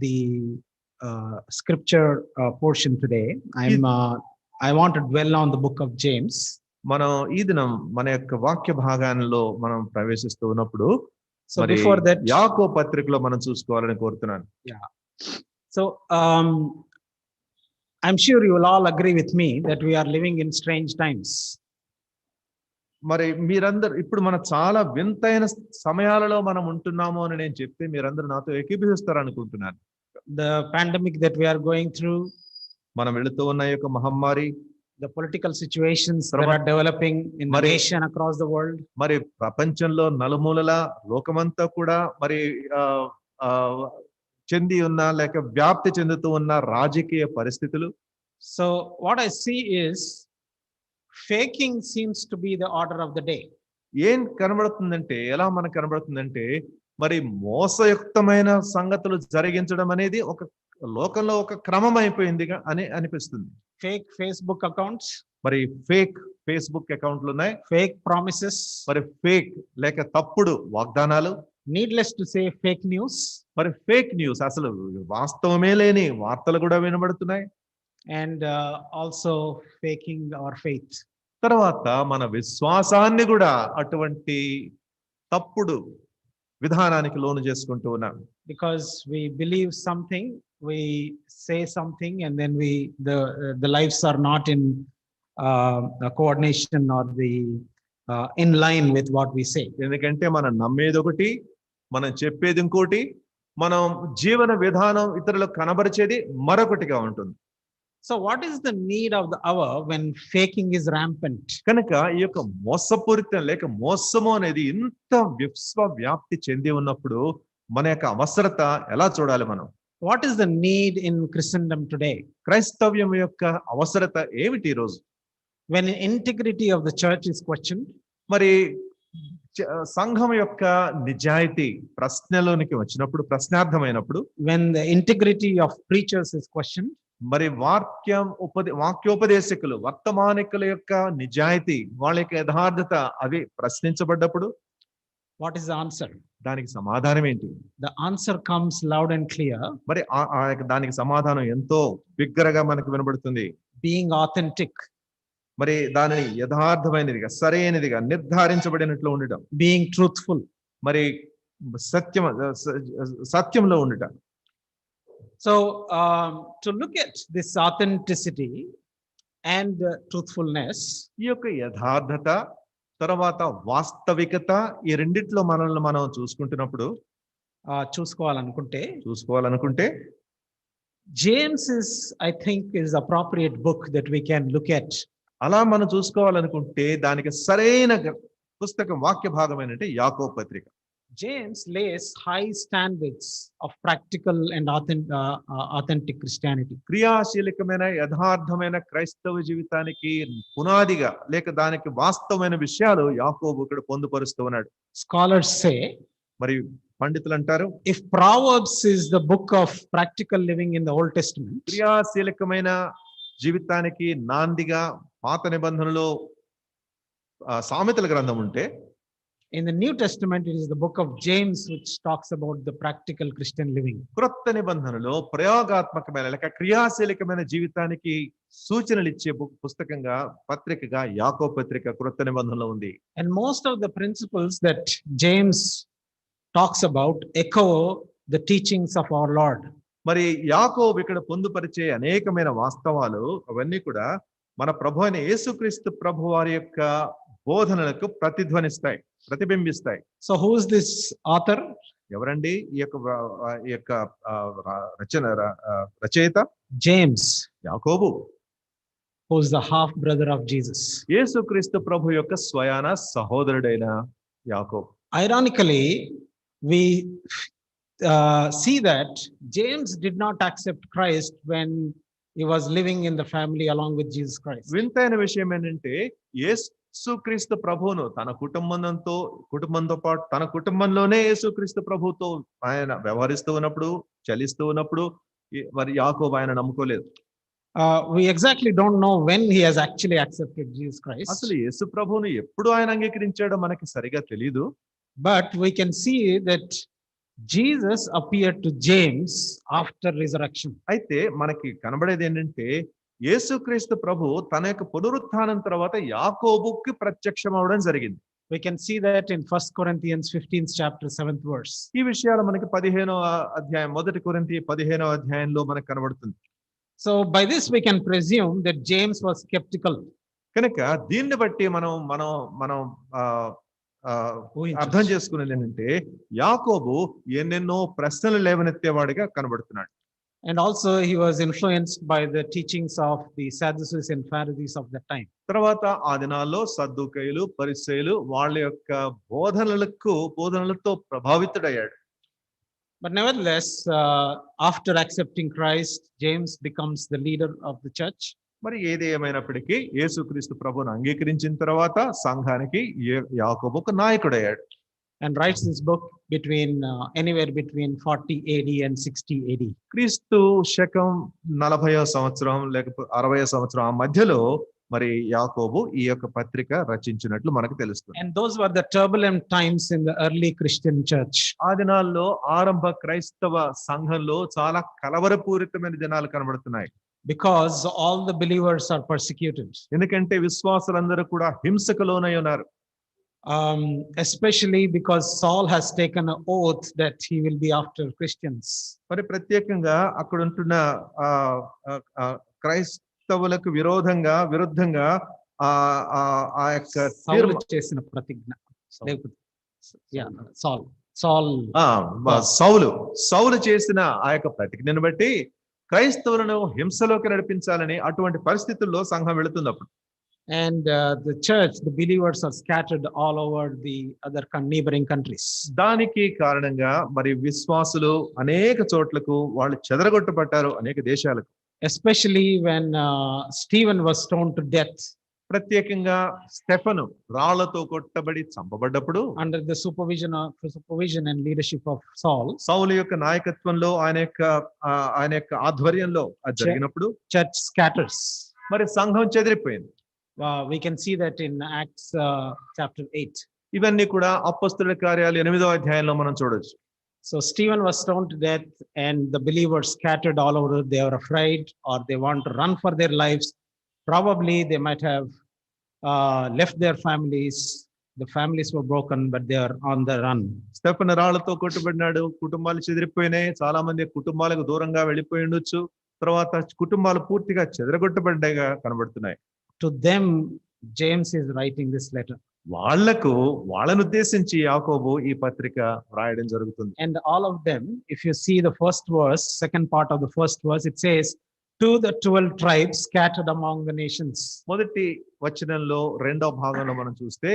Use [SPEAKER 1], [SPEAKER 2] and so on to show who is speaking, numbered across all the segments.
[SPEAKER 1] the scripture portion today. I want to dwell on the book of James.
[SPEAKER 2] మనం ఈ దినం మన యొక్క వాక్య భాగాల్లో మనం ప్రవేశిస్తూ ఉన్నప్పుడు
[SPEAKER 1] So before that,
[SPEAKER 2] యాకోబు పత్రికలో మనం చూసుకోవాలని కోరుతున్నాను.
[SPEAKER 1] Yeah. So I'm sure you will all agree with me that we are living in strange times.
[SPEAKER 2] మరి మీరందరూ ఇప్పుడు మన చాలా వింతైన సమయాలలో మనం ఉంటున్నాము అని నేను చెప్తే మీరందరూ నాతో ఏకీభవిస్తారు అనుకుంటున్నాను.
[SPEAKER 1] The pandemic that we are going through,
[SPEAKER 2] మనం వెళుతూ ఉన్న ఈ యొక్క మహమ్మారి,
[SPEAKER 1] the political situations that are developing in the nation across the world,
[SPEAKER 2] మరి ప్రపంచంలో నలుమూలల లోకమంతా కూడా మరి చెంది ఉన్న లేక వ్యాప్తి చెందుతూ ఉన్న రాజకీయ పరిస్థితులు.
[SPEAKER 1] So what I see is faking seems to be the order of the day.
[SPEAKER 2] ఏం కనబడుతుందంటే, ఎలా మనకు కనబడుతుందంటే, మరి మోసయుక్తమైన సంగతులు జరిగించడం అనేది ఒక లోకంలో ఒక క్రమం అయిపోయిందిగా అని అనిపిస్తుంది.
[SPEAKER 1] Fake Facebook accounts,
[SPEAKER 2] మరి ఫేక్ ఫేస్బుక్ అకౌంట్లు ఉన్నాయి.
[SPEAKER 1] fake promises,
[SPEAKER 2] మరి ఫేక్ లేక తప్పుడు వాగ్దానాలు.
[SPEAKER 1] needless to say fake news,
[SPEAKER 2] మరి ఫేక్ న్యూస్, అసలు వాస్తవమే లేని వార్తలు కూడా వినబడుతున్నాయి.
[SPEAKER 1] and also faking our faith.
[SPEAKER 2] తర్వాత మన విశ్వాసాన్ని కూడా అటువంటి తప్పుడు విధానానికి లోను చేసుకుంటూ ఉన్నాం.
[SPEAKER 1] Because we believe something, we say something, and then the lives are not in coordination or in line with what we say.
[SPEAKER 2] ఎందుకంటే మనం నమ్మేది ఒకటి, మనం చెప్పేది ఇంకోటి, మనం జీవన విధానం ఇతరులకు కనబరిచేది మరొకటిగా ఉంటుంది.
[SPEAKER 1] So what is the need of the hour when faking is rampant?
[SPEAKER 2] కనుక ఈ యొక్క మోసపూరితం లేక మోసము అనేది ఇంత విశ్వవ్యాప్తి చెంది ఉన్నప్పుడు మన యొక్క అవసరత ఎలా చూడాలి మనం?
[SPEAKER 1] What is the need in Christendom today?
[SPEAKER 2] క్రైస్తవ్యం యొక్క అవసరత ఏమిటి ఈ రోజు?
[SPEAKER 1] When integrity of the church is questioned,
[SPEAKER 2] మరి సంఘం యొక్క నిజాయితీ ప్రశ్నలోనికి వచ్చినప్పుడు, ప్రశ్నార్థమైనప్పుడు,
[SPEAKER 1] when the integrity of preachers is questioned,
[SPEAKER 2] మరి వాక్యోపదేశకులు వర్తమానికుల యొక్క నిజాయితీ, వాళ్ళ యొక్క యథార్థత అవి ప్రశ్నించబడ్డప్పుడు
[SPEAKER 1] what is the answer?
[SPEAKER 2] దానికి సమాధానం ఏంటి?
[SPEAKER 1] The answer comes loud and clear.
[SPEAKER 2] మరి దానికి సమాధానం ఎంతో బిగ్గరగా మనకు వినబడుతుంది.
[SPEAKER 1] Being authentic,
[SPEAKER 2] మరి దానిని యథార్థమైనదిగా, సరైనదిగా, నిర్ధారించబడినట్లు ఉండటం.
[SPEAKER 1] being truthful,
[SPEAKER 2] మరి సత్యంలో ఉండటం.
[SPEAKER 1] So to look at this authenticity and truthfulness,
[SPEAKER 2] ఈ యొక్క యథార్థత తర్వాత వాస్తవికత, ఈ రెండిట్లో మనల్ని మనం చూసుకోవాలనుకుంటే
[SPEAKER 1] James is, I think, is appropriate book that we can look at.
[SPEAKER 2] అలా మనం చూసుకోవాలనుకుంటే దానికి సరైన పుస్తకం వాక్య భాగం ఏంటంటే యాకోబు పత్రిక.
[SPEAKER 1] James lays high standards of practical and authentic Christianity.
[SPEAKER 2] క్రియాశీలకమైన యథార్థమైన క్రైస్తవ జీవితానికి పునాదిగా లేక దానికి వాస్తవమైన విషయాలు యాకోబు ఇక్కడ పొందుపరుస్తూ ఉన్నాడు.
[SPEAKER 1] Scholars say,
[SPEAKER 2] మరి పండితులు అంటారు,
[SPEAKER 1] if Proverbs is the book of practical living in the Old Testament,
[SPEAKER 2] క్రియాశీలకమైన జీవితానికి నాందిగా పాత నిబంధనలో సామెతల గ్రంథం ఉంటే,
[SPEAKER 1] in the New Testament it is the book of James which talks about the practical Christian living.
[SPEAKER 2] క్రొత్త నిబంధనలో ప్రయోగాత్మకమైన లేక క్రియాశీలకమైన జీవితానికి సూచనలు ఇచ్చే పుస్తకంగా పత్రికగా యాకోబు పత్రిక క్రొత్త నిబంధనలో ఉంది.
[SPEAKER 1] And most of the principles that James talks about echo the teachings of our Lord.
[SPEAKER 2] మరి యాకోబు ఇక్కడ పొందుపరిచే అనేకమైన వాస్తవాలు అవన్నీ కూడా మన ప్రభు అయిన యేసుక్రీస్తు ప్రభు వారి యొక్క బోధనలకు ప్రతిబింబిస్తాయి.
[SPEAKER 1] So who is this author?
[SPEAKER 2] ఎవరండి ఈ యొక్క రచయిత?
[SPEAKER 1] James,
[SPEAKER 2] యాకోబు,
[SPEAKER 1] who is the half brother of Jesus.
[SPEAKER 2] యేసుక్రీస్తు ప్రభు యొక్క స్వయాన సహోదరుడైన యాకోబు.
[SPEAKER 1] Ironically, we see that James did not accept Christ when he was living in the family along with Jesus Christ.
[SPEAKER 2] వింతైన విషయం ఏంటంటే యేసుక్రీస్తు ప్రభువును తన కుటుంబంతో పాటు తన కుటుంబంలోనే యేసుక్రీస్తు ప్రభువుతో ఆయన వ్యవహరిస్తూ ఉన్నప్పుడు, చలిస్తూ ఉన్నప్పుడు మరి యాకోబు ఆయన నమ్ముకోలేదు.
[SPEAKER 1] We exactly don't know when he has actually accepted Jesus Christ.
[SPEAKER 2] అసలు యేసు ప్రభువును ఎప్పుడు ఆయన అంగీకరించాడో మనకి సరిగా తెలియదు.
[SPEAKER 1] But we can see that Jesus appeared to James after resurrection.
[SPEAKER 2] అయితే మనకి కనబడేది ఏంటంటే యేసుక్రీస్తు ప్రభు తన యొక్క పునరుత్థానం తర్వాత యాకోబుకి ప్రత్యక్షం అవడం జరిగింది.
[SPEAKER 1] We can see that in 1 Corinthians 15th chapter 7th verse.
[SPEAKER 2] ఈ విషయాలు మనకి 15వ అధ్యాయం 1 కొరింథీ 15వ అధ్యాయంలో మనకు కనబడుతుంది.
[SPEAKER 1] So by this we can presume that James was skeptical.
[SPEAKER 2] కనుక దీన్ని బట్టి మనం మనం మనం అర్థం చేసుకునేది ఏంటంటే యాకోబు ఎన్నెన్నో ప్రశ్నలు లేవనెత్తేవాడిగా కనబడుతున్నాడు.
[SPEAKER 1] And also he was influenced by the teachings of the Sadducees and Pharisees of that time.
[SPEAKER 2] తర్వాత ఆ దినాల్లో సద్దూకయులు పరిసయ్యులు వాళ్ళ యొక్క బోధనలతో ప్రభావితుడయ్యాడు.
[SPEAKER 1] But nevertheless, after accepting Christ, James becomes the leader of the church.
[SPEAKER 2] మరి ఏది ఏమైనప్పటికీ యేసుక్రీస్తు ప్రభువును అంగీకరించిన తర్వాత సంఘానికి యాకోబు ఒక నాయకుడయ్యాడు.
[SPEAKER 1] And writes this book between anywhere between 40 AD and 60 AD.
[SPEAKER 2] క్రీస్తు శకం 40వ సంవత్సరం లేకపోతే 60వ సంవత్సరం ఆ మధ్యలో మరి యాకోబు ఈ యొక్క పత్రిక రచించినట్లు మనకు తెలుస్తుంది.
[SPEAKER 1] And those were the turbulent times in the early Christian church.
[SPEAKER 2] ఆ దినాల్లో ఆరంభ క్రైస్తవ సంఘంలో చాలా కలవరపూరితమైన దినాలు కనబడుతున్నాయి.
[SPEAKER 1] Because all the believers are persecuted.
[SPEAKER 2] ఎందుకంటే విశ్వాసులందరూ కూడా హింసకు లోనై ఉన్నారు.
[SPEAKER 1] Especially because Saul has taken an oath that he will be after Christians.
[SPEAKER 2] మరి ప్రత్యేకంగా అక్కడ ఉంటున్న క్రైస్తవులకు విరుద్ధంగా ఆ యొక్క
[SPEAKER 1] సౌలు చేసిన ప్రతిజ్ఞ.
[SPEAKER 2] సౌలు చేసిన ఆ యొక్క ప్రతిజ్ఞను బట్టి క్రైస్తవులను హింసలోకి నడిపించాలని అటువంటి పరిస్థితుల్లో సంఘం వెళుతుంది అప్పుడు.
[SPEAKER 1] And the church, the believers are scattered all over the other neighboring countries.
[SPEAKER 2] దానికి కారణంగా మరి విశ్వాసులు అనేక చోట్లకు వాళ్ళు చెదరగొట్టబడ్డారు అనేక దేశాలకు.
[SPEAKER 1] Especially when Stephen was stoned to death.
[SPEAKER 2] ప్రత్యేకంగా స్టెఫను రాళ్లతో కొట్టబడి చంపబడ్డప్పుడు
[SPEAKER 1] under the supervision and leadership of Saul.
[SPEAKER 2] సౌలు యొక్క నాయకత్వంలో ఆయన యొక్క ఆధ్వర్యంలో అది జరిగినప్పుడు
[SPEAKER 1] church scatters.
[SPEAKER 2] మరి సంఘం చెదిరిపోయింది.
[SPEAKER 1] We can see that in Acts chapter 8.
[SPEAKER 2] ఇవన్నీ కూడా అపొస్తలుల కార్యాలు 8వ అధ్యాయంలో మనం చూడొచ్చు.
[SPEAKER 1] So Stephen was stoned to death and the believers scattered all over. They are afraid or they want to run for their lives. Probably they might have left their families. The families were broken, but they are on the run.
[SPEAKER 2] Stephen రాళ్లతో కొట్టబడినాడు. కుటుంబాలు చెదిరిపోయినాయి. చాలా మంది కుటుంబాలకు దూరంగా వెళ్ళిపోయి ఉండొచ్చు. తర్వాత కుటుంబాలు పూర్తిగా చెదరగొట్టబడ్డాయిగా కనబడుతున్నాయి.
[SPEAKER 1] To them, James is writing this letter.
[SPEAKER 2] వాళ్ళను ఉద్దేశించి యాకోబు ఈ పత్రిక రాయడం జరుగుతుంది.
[SPEAKER 1] And all of them, if you see the first verse, second part of the first verse, it says, to the 12 tribes scattered among the nations.
[SPEAKER 2] మొదటి వచనంలో రెండో భాగంలో మనం చూస్తే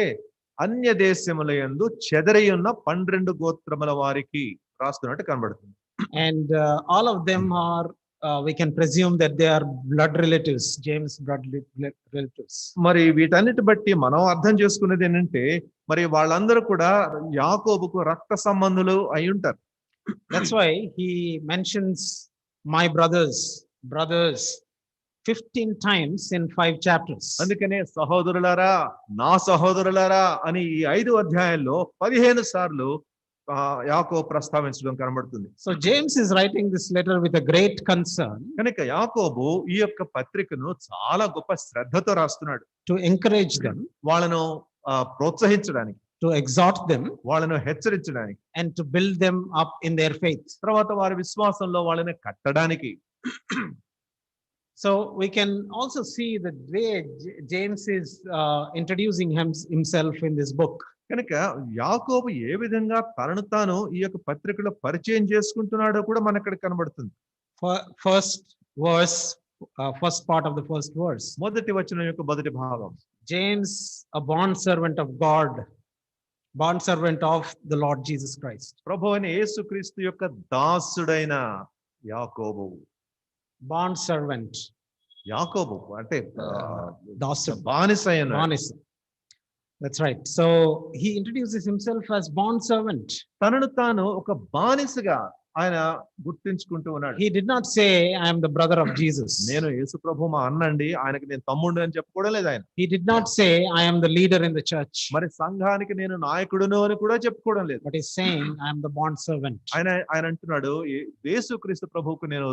[SPEAKER 2] అన్య దేశముల యందు చెదరి ఉన్న 12 గోత్రముల వారికి రాస్తున్నట్టు కనబడుతుంది.
[SPEAKER 1] And all of them are we can presume that they are blood relatives, James' blood relatives.
[SPEAKER 2] మరి వీటన్నిటి బట్టి మనం అర్థం చేసుకునేది ఏంటంటే మరి వాళ్ళందరూ కూడా యాకోబుకు రక్త సంబంధులు అయి ఉంటారు.
[SPEAKER 1] That's why he mentions my brothers 15 times in 5 chapters.
[SPEAKER 2] అందుకనే సహోదరులారా నా సహోదరులారా అని ఈ 5 అధ్యాయాల్లో 15 సార్లు యాకోబు ప్రస్తావించడం కనబడుతుంది.
[SPEAKER 1] So James is writing this letter with a great concern.
[SPEAKER 2] కనుక యాకోబు ఈ యొక్క పత్రికను చాలా గొప్ప శ్రద్ధతో రాస్తున్నాడు.
[SPEAKER 1] To encourage them,
[SPEAKER 2] వాళ్ళను ప్రోత్సహించడానికి,
[SPEAKER 1] to exhort them,
[SPEAKER 2] వాళ్ళను హెచ్చరించడానికి,
[SPEAKER 1] and to build them up in their faith.
[SPEAKER 2] తర్వాత వారి విశ్వాసంలో వాళ్ళని కట్టడానికి.
[SPEAKER 1] So we can also see the way James is introducing himself in this book.
[SPEAKER 2] కనుక యాకోబు ఏ విధంగా తనను తాను ఈ యొక్క పత్రికలో పరిచయం చేసుకుంటున్నాడో కూడా మనకు ఇక్కడ కనబడుతుంది.
[SPEAKER 1] First part of the first verse.
[SPEAKER 2] మొదటి వచనం యొక్క మొదటి భాగం.
[SPEAKER 1] James, a bond servant of God, bond servant of the Lord Jesus Christ.
[SPEAKER 2] ప్రభువైన యేసుక్రీస్తు యొక్క దాసుడైన యాకోబు.
[SPEAKER 1] Bond servant.
[SPEAKER 2] యాకోబు అంటే
[SPEAKER 1] దాసుడు,
[SPEAKER 2] బానిస.
[SPEAKER 1] That's right. So he introduces himself as bond servant.
[SPEAKER 2] తనను తాను ఒక బానిసగా ఆయన గుర్తించుకుంటూ ఉన్నాడు.
[SPEAKER 1] He did not say, I am the brother of Jesus.
[SPEAKER 2] నేను యేసు ప్రభు మా అన్నండి, ఆయనకి నేను తమ్ముడు అని చెప్పుకోవడం లేదు ఆయన.
[SPEAKER 1] He did not say, I am the leader in the church.
[SPEAKER 2] మరి సంఘానికి నేను నాయకుడును అని కూడా చెప్పుకోవడం లేదు.
[SPEAKER 1] But he's saying, I am the bond servant.
[SPEAKER 2] ఆయన అంటున్నాడు, యేసుక్రీస్తు ప్రభువుకు నేను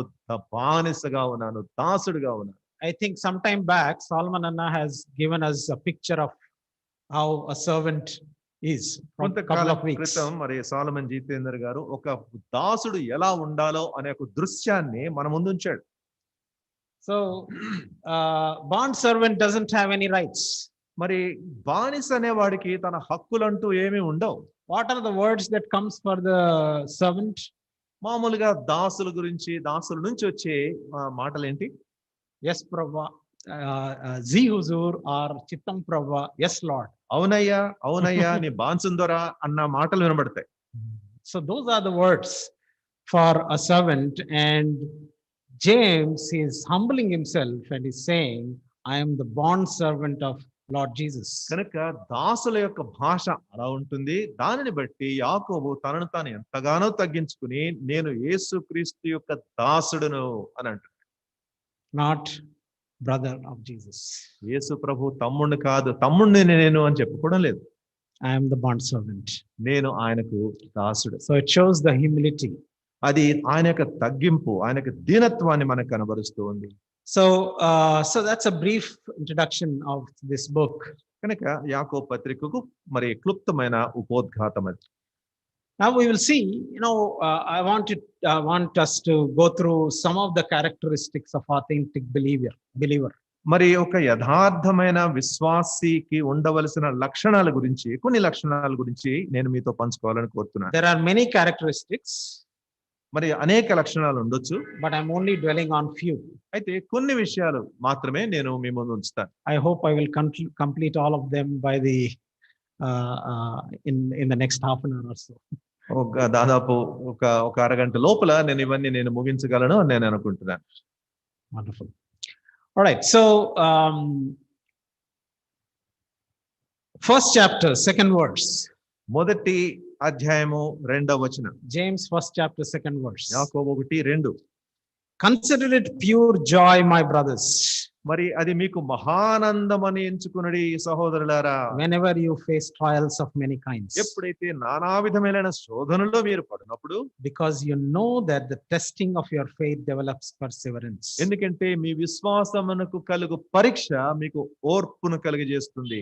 [SPEAKER 2] బానిసగా ఉన్నాను, దాసుడుగా ఉన్నాను.
[SPEAKER 1] I think sometime back, Solomon Anna has given us a picture of how a servant is from a couple
[SPEAKER 2] కొంతకాలం
[SPEAKER 1] of weeks.
[SPEAKER 2] క్రితం మరి సాలమన్ జితేందర్ గారు ఒక దాసుడు ఎలా ఉండాలో అనే ఒక దృశ్యాన్ని మన ముందు ఉంచాడు.
[SPEAKER 1] So, bond servant doesn't have any rights.
[SPEAKER 2] మరి బానిస అనే వాడికి తన హక్కులంటూ ఏమీ ఉండవు.
[SPEAKER 1] What are the words that comes for the servant?
[SPEAKER 2] మామూలుగా దాసుల గురించి, దాసుల నుంచి వచ్చే మాటలు ఏంటి?
[SPEAKER 1] Yes, Prabha. Zee huzur or Chittam Prabha. Yes, Lord.
[SPEAKER 2] అవునయ్యా, అవునయ్యా, నీ బాన్సుందరా అన్న మాటలు వినబడతాయి.
[SPEAKER 1] So those are the words for a servant, and James is humbling himself and is saying, I am the bond servant of Lord Jesus.
[SPEAKER 2] కనుక దాసుల యొక్క భాష అలా ఉంటుంది. దానిని బట్టి యాకోబు తనను తాను ఎంతగానో తగ్గించుకుని నేను యేసుక్రీస్తు యొక్క దాసుడును అని అంటాడు.
[SPEAKER 1] Not brother of Jesus.
[SPEAKER 2] యేసు ప్రభు తమ్ముడిని కాదు, తమ్ముడిని నేను అని చెప్పుకోవడం లేదు.
[SPEAKER 1] I am the bond servant.
[SPEAKER 2] నేను ఆయనకు దాసుడు.
[SPEAKER 1] So it shows the humility.
[SPEAKER 2] అది ఆయన యొక్క తగ్గింపు, ఆయన యొక్క దీనత్వాన్ని మనకు కనబరుస్తూ ఉంది.
[SPEAKER 1] So that's a brief introduction of this book.
[SPEAKER 2] కనుక యాకోబు పత్రికకు మరి క్లుప్తమైన ఉపోద్ఘాతం అది.
[SPEAKER 1] Now we will see, I want us to go through some of the characteristics of authentic believer.
[SPEAKER 2] మరి ఒక యథార్థమైన విశ్వాసికి ఉండవలసిన లక్షణాల గురించి, కొన్ని లక్షణాల గురించి నేను మీతో పంచుకోవాలని కోరుతున్నాను.
[SPEAKER 1] There are many characteristics.
[SPEAKER 2] మరి అనేక లక్షణాలు ఉండొచ్చు.
[SPEAKER 1] But I'm only dwelling on few.
[SPEAKER 2] అయితే కొన్ని విషయాలు మాత్రమే నేను మీ ముందు ఉంచుతాను.
[SPEAKER 1] I hope I will complete all of them by the in the next half an hour or so.
[SPEAKER 2] దాదాపు ఒక అరగంట లోపల నేను ఇవన్నీ నేను ముగించగలను అని నేను అనుకుంటున్నాను.
[SPEAKER 1] Wonderful. All right. So first chapter, second verse.
[SPEAKER 2] మొదటి అధ్యాయము 2వ వచనం.
[SPEAKER 1] James first chapter, second verse.
[SPEAKER 2] యాకోబు 1:2.
[SPEAKER 1] Consider it pure joy, my brothers.
[SPEAKER 2] మరి అది మీకు మహానందమని ఎంచుకునడి సహోదరులారా,
[SPEAKER 1] whenever you face trials of many kinds.
[SPEAKER 2] ఎప్పుడైతే నానా విధమైన శోధనలో మీరు పడినప్పుడు,
[SPEAKER 1] because you know that the testing of your faith develops perseverance.
[SPEAKER 2] ఎందుకంటే మీ విశ్వాసమునకు కలుగు పరీక్ష మీకు ఓర్పును కలిగజేస్తుంది.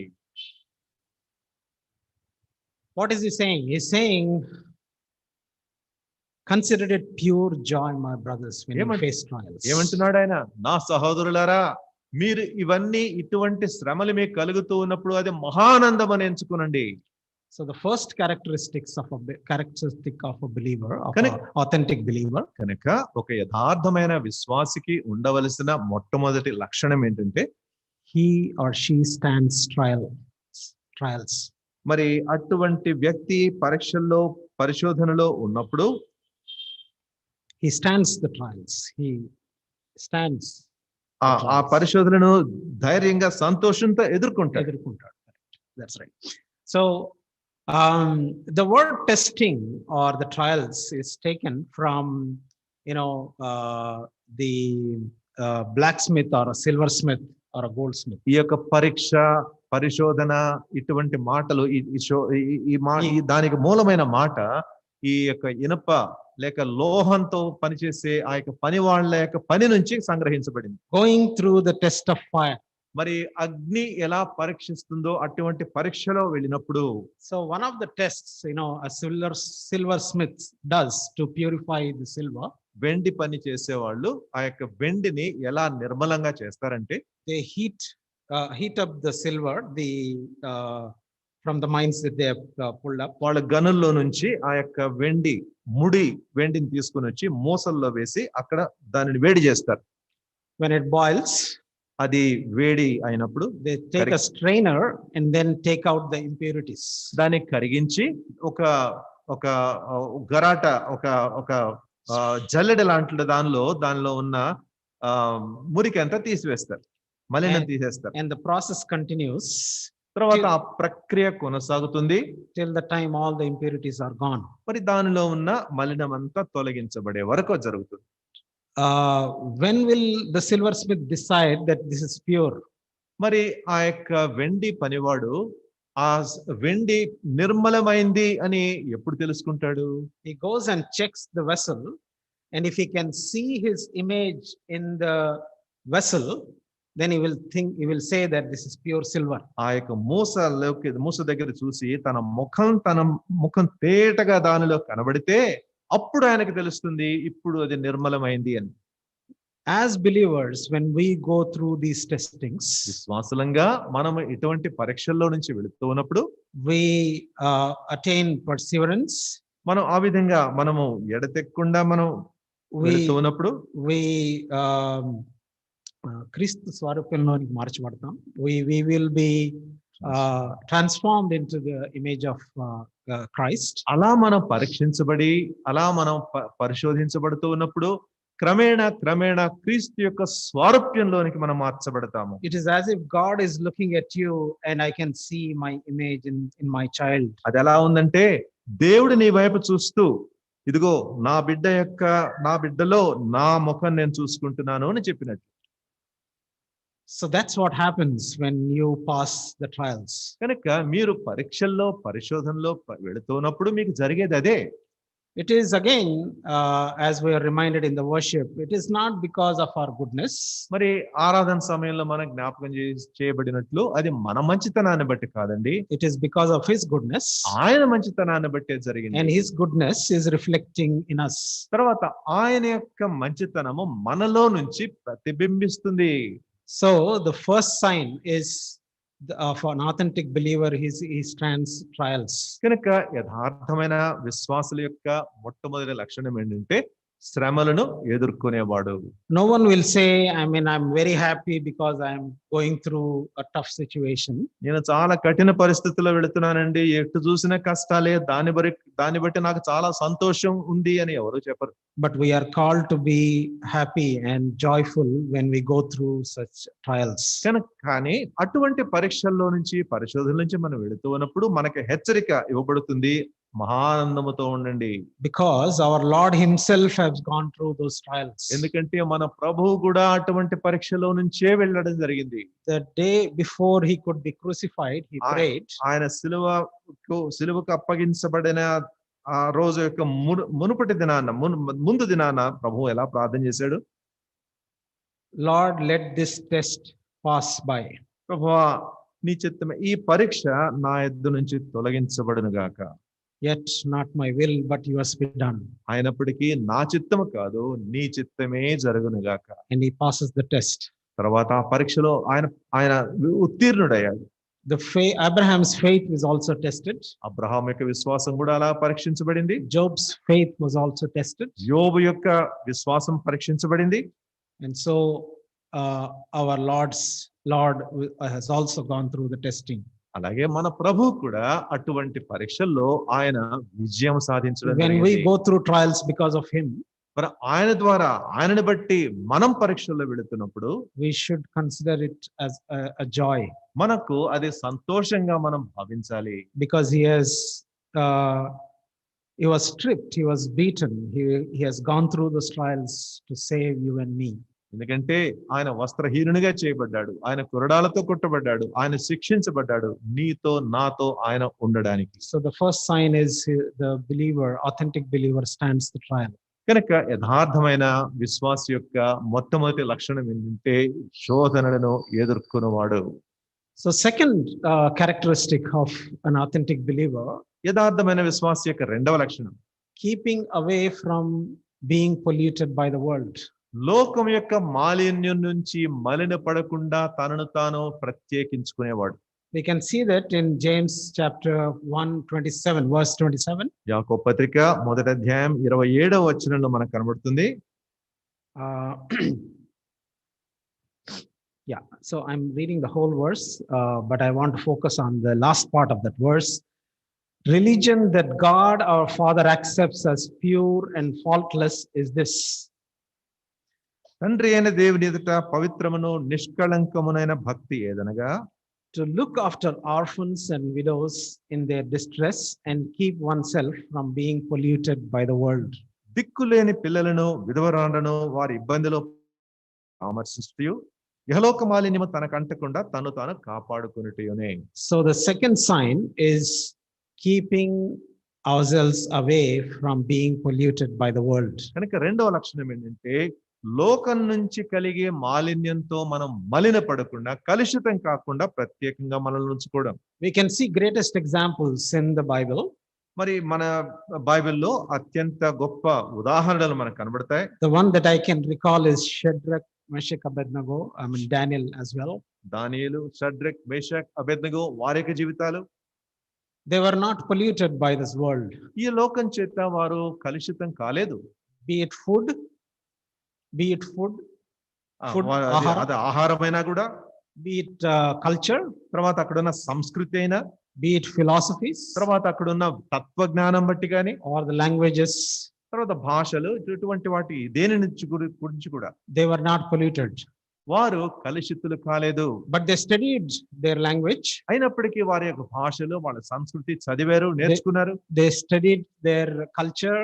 [SPEAKER 1] What is he saying? He's saying, consider it pure joy, my brothers, when you face trials.
[SPEAKER 2] ఏమంటున్నాడు ఆయన? నా సహోదరులారా, మీరు ఇవన్నీ ఇటువంటి శ్రమలు మీకు కలుగుతూ ఉన్నప్పుడు అది మహానందం అని ఎంచుకోనండి.
[SPEAKER 1] So the first characteristic of a believer, of an authentic believer,
[SPEAKER 2] కనుక ఒక యథార్థమైన విశ్వాసికి ఉండవలసిన మొట్టమొదటి లక్షణం ఏంటంటే,
[SPEAKER 1] he or she stands trials.
[SPEAKER 2] మరి అటువంటి వ్యక్తి పరీక్షల్లో, పరిశోధనలో ఉన్నప్పుడు
[SPEAKER 1] he stands the trials. He stands
[SPEAKER 2] ఆ పరిశోధనను ధైర్యంగా, సంతోషంతో ఎదుర్కొంటాడు.
[SPEAKER 1] That's right. So the word testing or the trials is taken from the blacksmith or a silversmith or a goldsmith.
[SPEAKER 2] ఈ యొక్క పరీక్ష, పరిశోధన, ఇటువంటి మాటలు దానికి మూలమైన మాట ఈ యొక్క ఇనుప లేక లోహంతో పనిచేసే ఆ యొక్క పని వాళ్ళ యొక్క పని నుంచి సంగ్రహించబడింది.
[SPEAKER 1] Going through the test of fire.
[SPEAKER 2] మరి అగ్ని ఎలా పరీక్షిస్తుందో అటువంటి పరీక్షలో వెళ్ళినప్పుడు,
[SPEAKER 1] so one of the tests a silversmith does to purify the silver,
[SPEAKER 2] వెండి పని చేసేవాళ్ళు ఆ యొక్క వెండిని ఎలా నిర్మలంగా చేస్తారంటే,
[SPEAKER 1] they heat up the silver from the mines that they have pulled up.
[SPEAKER 2] వాళ్ళ గనుల్లో నుంచి ఆ యొక్క వెండిని తీసుకుని వచ్చి మూసల్లో వేసి అక్కడ దానిని వేడి చేస్తారు.
[SPEAKER 1] when it boils,
[SPEAKER 2] అది వేడి అయినప్పుడు
[SPEAKER 1] they take a strainer and then take out the impurities.
[SPEAKER 2] దాన్ని కరిగించి ఒక గరాట, ఒక జల్లెడ లాంటి దానిలో ఉన్న మురికి అంతా తీసివేస్తారు, మలినం తీసేస్తారు.
[SPEAKER 1] And the process continues.
[SPEAKER 2] తర్వాత ఆ ప్రక్రియ కొనసాగుతుంది.
[SPEAKER 1] till the time all the impurities are gone.
[SPEAKER 2] మరి దానిలో ఉన్న మలినమంతా తొలగించబడే వరకు అది జరుగుతుంది.
[SPEAKER 1] Uh, when will the silversmith decide that this is pure?
[SPEAKER 2] మరి ఆ యొక్క వెండి పనివాడు ఆ వెండి నిర్మలమైంది అని ఎప్పుడు తెలుసుకుంటాడు?
[SPEAKER 1] He goes and checks the vessel, and if he can see his image in the vessel, then he will say that this is pure silver.
[SPEAKER 2] ఆ యొక్క మూస దగ్గర చూసి తన ముఖం తేటగా దానిలో కనబడితే అప్పుడు ఆయనకు తెలుస్తుంది ఇప్పుడు అది నిర్మలమైంది అని.
[SPEAKER 1] As believers, when we go through these testings,
[SPEAKER 2] విశ్వాసులంగా మనం ఇటువంటి పరీక్షల్లో నుంచి వెళుతూ ఉన్నప్పుడు
[SPEAKER 1] we attain perseverance.
[SPEAKER 2] మనం ఆ విధంగా మనము ఎడతెక్కకుండా మనం వెళుతూ ఉన్నప్పుడు
[SPEAKER 1] we క్రీస్తు స్వరూపంలోనికి మార్చబడతాం. We will be transformed into the image of Christ.
[SPEAKER 2] అలా మనం పరీక్షించబడి అలా మనం పరిశోధించబడుతూ ఉన్నప్పుడు క్రమేణా క్రీస్తు యొక్క స్వరూపంలోనికి మనం మార్చబడతాము.
[SPEAKER 1] It is as if God is looking at you and I can see my image in my child.
[SPEAKER 2] అది ఎలా ఉందంటే దేవుడు నీ వైపు చూస్తూ ఇదిగో నా బిడ్డలో నా ముఖం నేను చూసుకుంటున్నాను అని చెప్పినట్టు.
[SPEAKER 1] So that's what happens when you pass the trials.
[SPEAKER 2] కనుక మీరు పరీక్షల్లో పరిశోధనలో వెళుతున్నప్పుడు మీకు జరిగేది అదే.
[SPEAKER 1] It is again, as we are reminded in the worship, it is not because of our goodness.
[SPEAKER 2] మరి ఆరాధన సమయంలో మనం జ్ఞాపకం చేయబడినట్లు అది మన మంచితనాన్ని బట్టి కాదండి.
[SPEAKER 1] It is because of His goodness.
[SPEAKER 2] ఆయన మంచితనాన్ని బట్టే జరిగింది.
[SPEAKER 1] And His goodness is reflecting in us.
[SPEAKER 2] తర్వాత ఆయన యొక్క మంచితనము మనలో నుంచి ప్రతిబింబిస్తుంది.
[SPEAKER 1] So the first sign is for an authentic believer, he stands trials.
[SPEAKER 2] కనుక యథార్థమైన విశ్వాసుల యొక్క మొట్టమొదటి లక్షణం ఏంటంటే శ్రమలను ఎదుర్కొనేవాడు.
[SPEAKER 1] No one will say, I'm very happy because I am going through a tough situation.
[SPEAKER 2] నేను చాలా కఠిన పరిస్థితుల్లో వెళుతున్నానండి, ఎటు చూసిన కష్టాలే, దాన్ని బట్టి నాకు చాలా సంతోషం ఉంది అని ఎవరు చెప్పరు.
[SPEAKER 1] But we are called to be happy and joyful when we go through such trials.
[SPEAKER 2] కానీ అటువంటి పరీక్షల్లో నుంచి పరిశోధన నుంచి మనం వెళుతూ ఉన్నప్పుడు మనకి హెచ్చరిక ఇవ్వబడుతుంది, మహానందముతో ఉండండి.
[SPEAKER 1] Because our Lord himself has gone through those trials.
[SPEAKER 2] ఎందుకంటే మన ప్రభువు కూడా అటువంటి పరీక్షలో నుంచే వెళ్ళడం జరిగింది.
[SPEAKER 1] The day before he could be crucified, he prayed.
[SPEAKER 2] ఆయన సిలువకు అప్పగించబడిన ఆ రోజు యొక్క మునుపటి దినాన ముందు దినాన ప్రభువు ఎలా ప్రార్థన చేశాడు?
[SPEAKER 1] Lord, let this test pass by.
[SPEAKER 2] ప్రభువా నీ చిత్తమే ఈ పరీక్ష నా యొద్ద నుంచి తొలగించబడును గాక.
[SPEAKER 1] Yet not my will but yours be done.
[SPEAKER 2] అయినప్పటికీ నా చిత్తము కాదు నీ చిత్తమే జరుగును గాక.
[SPEAKER 1] And he passes the test.
[SPEAKER 2] తర్వాత ఆ పరీక్షలో ఆయన ఉత్తీర్ణుడయ్యాడు.
[SPEAKER 1] Abraham's faith was also tested.
[SPEAKER 2] Abraham యొక్క విశ్వాసం కూడా అలా పరీక్షించబడింది.
[SPEAKER 1] Job's faith was also tested.
[SPEAKER 2] యోబు యొక్క విశ్వాసం పరీక్షించబడింది.
[SPEAKER 1] And so our Lord has also gone through the testing.
[SPEAKER 2] అలాగే మన ప్రభు కూడా అటువంటి పరీక్షల్లో ఆయన విజయం సాధించడం.
[SPEAKER 1] When we go through trials because of him,
[SPEAKER 2] మరి ఆయన ద్వారా ఆయనను బట్టి మనం పరీక్షల్లో వెళుతున్నప్పుడు
[SPEAKER 1] we should consider it as a joy.
[SPEAKER 2] మనకు అది సంతోషంగా మనం భావించాలి.
[SPEAKER 1] Because he was stripped, he was beaten, he has gone through those trials to save you and me.
[SPEAKER 2] ఎందుకంటే ఆయన వస్త్రహీనునిగా చేయబడ్డాడు, ఆయన కొరడాలతో కొట్టబడ్డాడు, ఆయన శిక్షించబడ్డాడు నీతో నాతో ఆయన ఉండడానికి.
[SPEAKER 1] So the first sign is the authentic believer stands the trial.
[SPEAKER 2] కనుక యథార్థమైన విశ్వాస యొక్క మొట్టమొదటి లక్షణం ఏంటంటే శోధనలను ఎదుర్కొనేవాడు.
[SPEAKER 1] So second characteristic of an authentic believer,
[SPEAKER 2] యథార్థమైన విశ్వాస యొక్క రెండవ లక్షణం,
[SPEAKER 1] keeping away from being polluted by the world.
[SPEAKER 2] లోకం యొక్క మాలిన్యం నుంచి మలిన పడకుండా తనను తాను ప్రత్యేకించుకునేవాడు.
[SPEAKER 1] We can see that in James chapter 1:27, verse 27.
[SPEAKER 2] యాకోబు పత్రిక మొదటి అధ్యాయం 27వ వచనంలో మనకు కనబడుతుంది.
[SPEAKER 1] Yeah, so I'm reading the whole verse, but I want to focus on the last part of that verse. Religion that God our Father accepts as pure and faultless is this.
[SPEAKER 2] తండ్రి అయిన దేవుని ఎదుట పవిత్రమును నిష్కళంకమునైన భక్తి ఏదనగా
[SPEAKER 1] to look after orphans and widows in their distress and keep oneself from being polluted by the world.
[SPEAKER 2] దిక్కులేని పిల్లలను విధవరాండ్రను వారి ఇబ్బందిలో పరామర్శిస్తూ ఇహలోక మాలిన్యము తనకంటకుండా తను తాను కాపాడుకునేటయునే.
[SPEAKER 1] So the second sign is keeping ourselves away from being polluted by the world.
[SPEAKER 2] కనుక రెండవ లక్షణం ఏంటంటే లోకం నుంచి కలిగే మాలిన్యంతో మనం మలినపడకుండా కలుషితం కాకుండా ప్రత్యేకంగా మనల్ని ఉంచుకోవడం.
[SPEAKER 1] We can see greatest examples in the Bible.
[SPEAKER 2] మరి మన బైబిల్లో అత్యంత గొప్ప ఉదాహరణలు మనకు కనబడతాయి.
[SPEAKER 1] The one that I can recall is Shadrach, Meshach, Abednego, Daniel as well.
[SPEAKER 2] దానియేలు, షడ్రక్, మేషక్, అబేద్నెగో వారి యొక్క జీవితాలు
[SPEAKER 1] They were not polluted by this world.
[SPEAKER 2] ఈ లోకం చేత వారు కలుషితం కాలేదు.
[SPEAKER 1] Be it food, food,
[SPEAKER 2] అది ఆహారమైనా కూడా,
[SPEAKER 1] be it culture,
[SPEAKER 2] తర్వాత అక్కడున్న సంస్కృతి అయినా,
[SPEAKER 1] be it philosophies,
[SPEAKER 2] తర్వాత అక్కడున్న తత్వజ్ఞానం బట్టి కానీ,
[SPEAKER 1] or the languages,
[SPEAKER 2] తర్వాత భాషలు, ఇటువంటి వాటి దేని నుంచి గురించి కూడా
[SPEAKER 1] they were not polluted.
[SPEAKER 2] వారు కలుషితులు కాలేదు.
[SPEAKER 1] But they studied their language.
[SPEAKER 2] అయినప్పటికీ వారి యొక్క భాషలు, వాళ్ళ సంస్కృతి చదివారు, నేర్చుకున్నారు.
[SPEAKER 1] They studied their culture.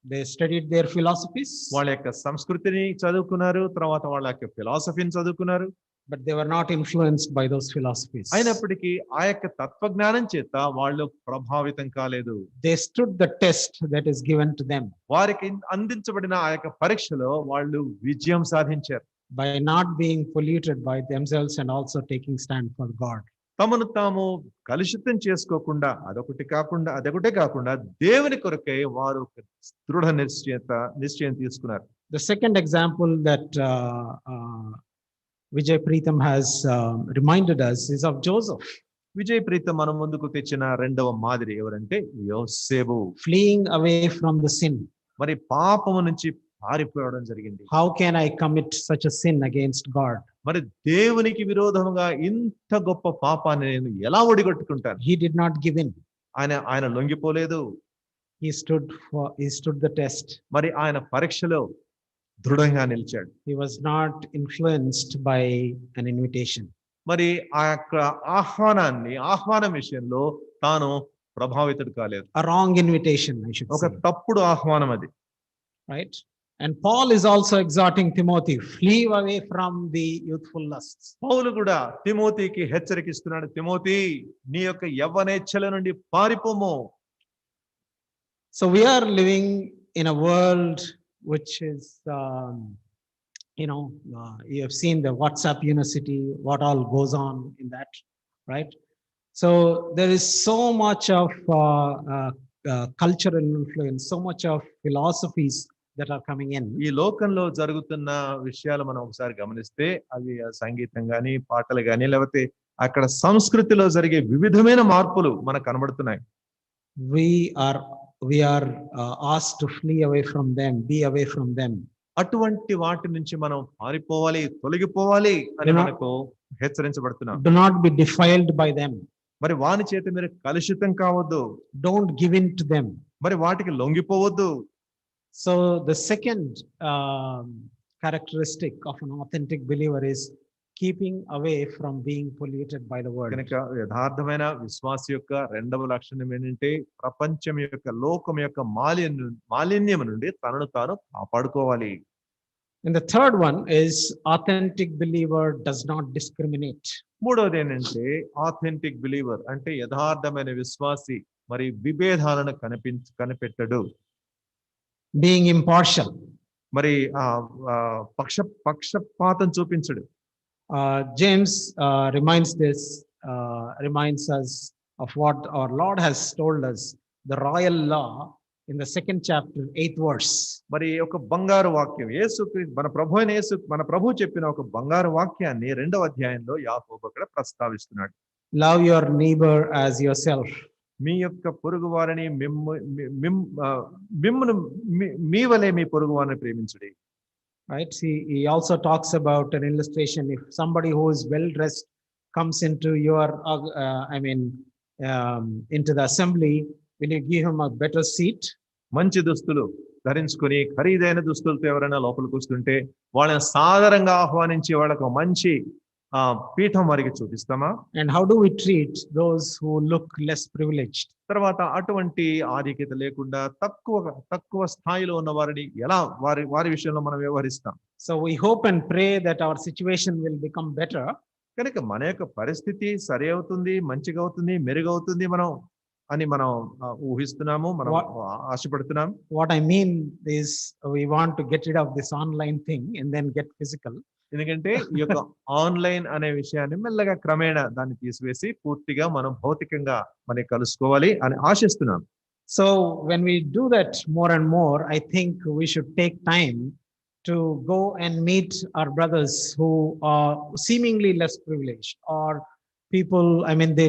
[SPEAKER 1] They studied their philosophies.
[SPEAKER 2] వాళ్ళ యొక్క సంస్కృతిని చదువుకున్నారు, తర్వాత వాళ్ళ యొక్క ఫిలాసఫీని చదువుకున్నారు.
[SPEAKER 1] But they were not influenced by those philosophies.
[SPEAKER 2] అయినప్పటికీ ఆ యొక్క తత్వజ్ఞానం చేత వాళ్ళు ప్రభావితం కాలేదు.
[SPEAKER 1] They stood the test that is given to them.
[SPEAKER 2] వారికి అందించబడిన ఆ యొక్క పరీక్షలో వాళ్ళు విజయం సాధించారు.
[SPEAKER 1] By not being polluted by themselves and also taking stand for God.
[SPEAKER 2] తమను తాము కలుషితం చేసుకోకుండా అదొకటే కాకుండా దేవుని కొరకై వారు దృఢ నిశ్చయం తీసుకున్నారు.
[SPEAKER 1] The second example that Vijay Preetham has reminded us is of Joseph.
[SPEAKER 2] Vijay Pritam మన ముందుకు తెచ్చిన రెండవ మాదిరి ఎవరంటే యోసేపు.
[SPEAKER 1] Fleeing away from the sin.
[SPEAKER 2] మరి పాపము నుంచి పారిపోవడం జరిగింది.
[SPEAKER 1] How can I commit such a sin against God?
[SPEAKER 2] మరి దేవునికి విరోధముగా ఇంత గొప్ప పాపాన్ని నేను ఎలా ఒడిగొట్టుకుంటాను?
[SPEAKER 1] He did not give in.
[SPEAKER 2] ఆయన లొంగిపోలేదు.
[SPEAKER 1] He stood the test.
[SPEAKER 2] మరి ఆయన పరీక్షలో దృఢంగా నిలిచాడు.
[SPEAKER 1] He was not influenced by an invitation.
[SPEAKER 2] మరి ఆ యొక్క ఆహ్వానం విషయంలో తాను ప్రభావితుడు కాలేదు.
[SPEAKER 1] A wrong invitation, I should
[SPEAKER 2] ఒక
[SPEAKER 1] say.
[SPEAKER 2] తప్పుడు ఆహ్వానం అది.
[SPEAKER 1] Right? And Paul is also exhorting Timothy, flee away from the youthful lusts.
[SPEAKER 2] పౌలు కూడా తిమోతికి హెచ్చరికిస్తున్నాడు, తిమోతి నీ యొక్క యవ్వనేచ్ఛల నుండి పారిపోము.
[SPEAKER 1] So we are living in a world which is, you have seen the WhatsApp University, what all goes on in that, right? So there is so much of cultural influence, so much of philosophies that are coming in.
[SPEAKER 2] ఈ లోకంలో జరుగుతున్న విషయాలు మనం ఒకసారి గమనిస్తే అవి సంగీతం గాని, పాటలు గాని, లేకపోతే అక్కడ సంస్కృతిలో జరిగే వివిధమైన మార్పులు మనకు కనబడుతున్నాయి.
[SPEAKER 1] We are asked to flee away from them, be away from them.
[SPEAKER 2] అటువంటి వాటి నుంచి మనం పారిపోవాలి, తొలగిపోవాలి అని మనకు హెచ్చరించబడుతున్నాం.
[SPEAKER 1] Do not be defiled by them.
[SPEAKER 2] మరి వాని చేత మీరు కలుషితం కావద్దు.
[SPEAKER 1] Don't give in to them.
[SPEAKER 2] మరి వాటికి లొంగిపోవద్దు.
[SPEAKER 1] So the second characteristic of an authentic believer is keeping away from being polluted by the world.
[SPEAKER 2] కనుక యథార్థమైన విశ్వాసి యొక్క రెండవ లక్షణం ఏంటంటే ప్రపంచం యొక్క, లోకం యొక్క మాలిన్యం నుండి తనను తాను కాపాడుకోవాలి.
[SPEAKER 1] And the third one is authentic believer does not discriminate.
[SPEAKER 2] మూడవది ఏంటంటే ఆథెంటిక్ బిలీవర్ అంటే యథార్థమైన విశ్వాసి మరి విభేదాలను కనిపెట్టడు.
[SPEAKER 1] Being impartial.
[SPEAKER 2] మరి పక్షపాతం చూపించడు.
[SPEAKER 1] James reminds us of what our Lord has told us, the royal law in the second chapter, 8th verse.
[SPEAKER 2] మరి ఒక బంగారు వాక్యం మన ప్రభు చెప్పిన ఒక బంగారు వాక్యాన్ని 2వ అధ్యాయంలో యాకోబు అక్కడ ప్రస్తావిస్తున్నాడు.
[SPEAKER 1] Love your neighbor as yourself.
[SPEAKER 2] మీ యొక్క పొరుగు వారిని మిమ్మును మీ వలె మీ పొరుగు వారిని ప్రేమించుడి.
[SPEAKER 1] Right? He also talks about an illustration. If somebody who is well dressed comes into into the assembly, will you give him a better seat?
[SPEAKER 2] మంచి దుస్తులు ధరించుకొని ఖరీదైన దుస్తులతో ఎవరైనా లోపలికి వస్తుంటే వాళ్ళని సాదరంగా ఆహ్వానించి వాళ్ళకు మంచి పీఠం వారికి చూపిస్తామా?
[SPEAKER 1] And how do we treat those who look less privileged?
[SPEAKER 2] తర్వాత అటువంటి ఆధిక్యత లేకుండా తక్కువ స్థాయిలో ఉన్న వారిని ఎలా వారి విషయంలో మనం వ్యవహరిస్తాం?
[SPEAKER 1] So we hope and pray that our situation will become better.
[SPEAKER 2] కనుక మన యొక్క పరిస్థితి సరి అవుతుంది, మంచిగా అవుతుంది, మెరుగవుతుంది మనం ఊహిస్తున్నాము, మనం ఆశపడుతున్నాం.
[SPEAKER 1] What I mean is we want to get rid of this online thing and then get physical.
[SPEAKER 2] ఎందుకంటే ఈ యొక్క ఆన్లైన్ అనే విషయాన్ని మెల్లగా క్రమేణా దాన్ని తీసివేసి పూర్తిగా మనం భౌతికంగా మనకి కలుసుకోవాలి అని ఆశిస్తున్నాం.
[SPEAKER 1] So when we do that more and more, I think we should take time to go and meet our brothers who are seemingly less privileged, or people, I mean, they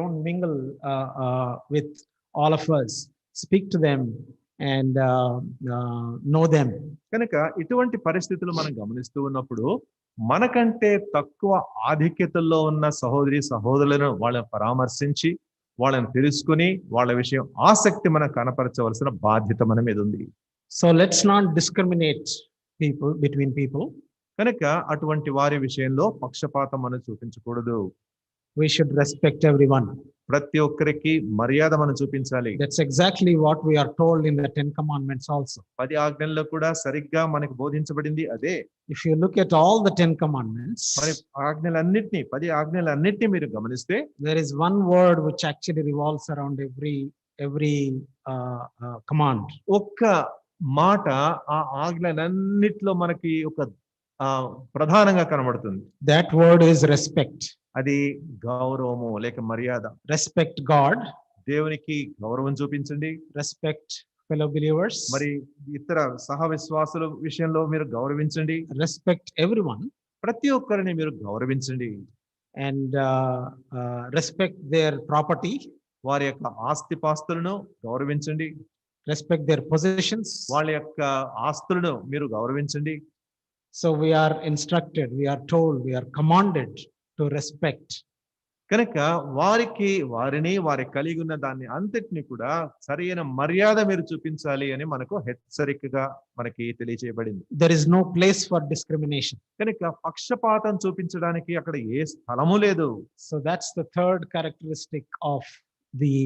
[SPEAKER 1] don't mingle with all of us. Speak to them and know them.
[SPEAKER 2] కనుక ఇటువంటి పరిస్థితులు మనం గమనిస్తూ ఉన్నప్పుడు మనకంటే తక్కువ ఆధిక్యతల్లో ఉన్న సహోదరులను వాళ్ళని పరామర్శించి వాళ్ళని తెలుసుకుని వాళ్ళ విషయం ఆసక్తి మనం కనపరచవలసిన బాధ్యత మన మీద ఉంది.
[SPEAKER 1] So let's not discriminate between people.
[SPEAKER 2] కనుక అటువంటి వారి విషయంలో పక్షపాతం మనం చూపించకూడదు.
[SPEAKER 1] We should respect everyone.
[SPEAKER 2] ప్రతి ఒక్కరికి మర్యాద మనం చూపించాలి.
[SPEAKER 1] That's exactly what we are told in the 10 commandments also.
[SPEAKER 2] 10 ఆజ్ఞల్లో కూడా సరిగ్గా మనకు బోధించబడింది అదే.
[SPEAKER 1] If you look at all the 10 commandments,
[SPEAKER 2] మరి 10 ఆజ్ఞలన్నిటిని మీరు గమనిస్తే
[SPEAKER 1] there is one word which actually revolves around every command.
[SPEAKER 2] ఒక్క మాట ఆ ఆజ్ఞలన్నిటిలో మనకి ఒక ప్రధానంగా కనబడుతుంది.
[SPEAKER 1] That word is respect.
[SPEAKER 2] అది గౌరవము లేక మర్యాద.
[SPEAKER 1] Respect God.
[SPEAKER 2] దేవునికి గౌరవం చూపించండి.
[SPEAKER 1] Respect fellow believers.
[SPEAKER 2] మరి ఇతర సహ విశ్వాసుల విషయంలో మీరు గౌరవించండి.
[SPEAKER 1] Respect everyone.
[SPEAKER 2] ప్రతి ఒక్కరిని మీరు గౌరవించండి.
[SPEAKER 1] And respect their property.
[SPEAKER 2] వారి యొక్క ఆస్తిపాస్తులను గౌరవించండి.
[SPEAKER 1] Respect their possessions.
[SPEAKER 2] వాళ్ళ యొక్క ఆస్తులను మీరు గౌరవించండి.
[SPEAKER 1] So we are instructed, we are told, we are commanded to respect.
[SPEAKER 2] కనుక వారి కలిగి ఉన్న దాన్ని అంతటిని కూడా సరైన మర్యాద మీరు చూపించాలి అని మనకు హెచ్చరికగా మనకి తెలియజేయబడింది.
[SPEAKER 1] There is no place for discrimination.
[SPEAKER 2] కనుక పక్షపాతం చూపించడానికి అక్కడ ఏ స్థలము లేదు.
[SPEAKER 1] So that's the third characteristic of the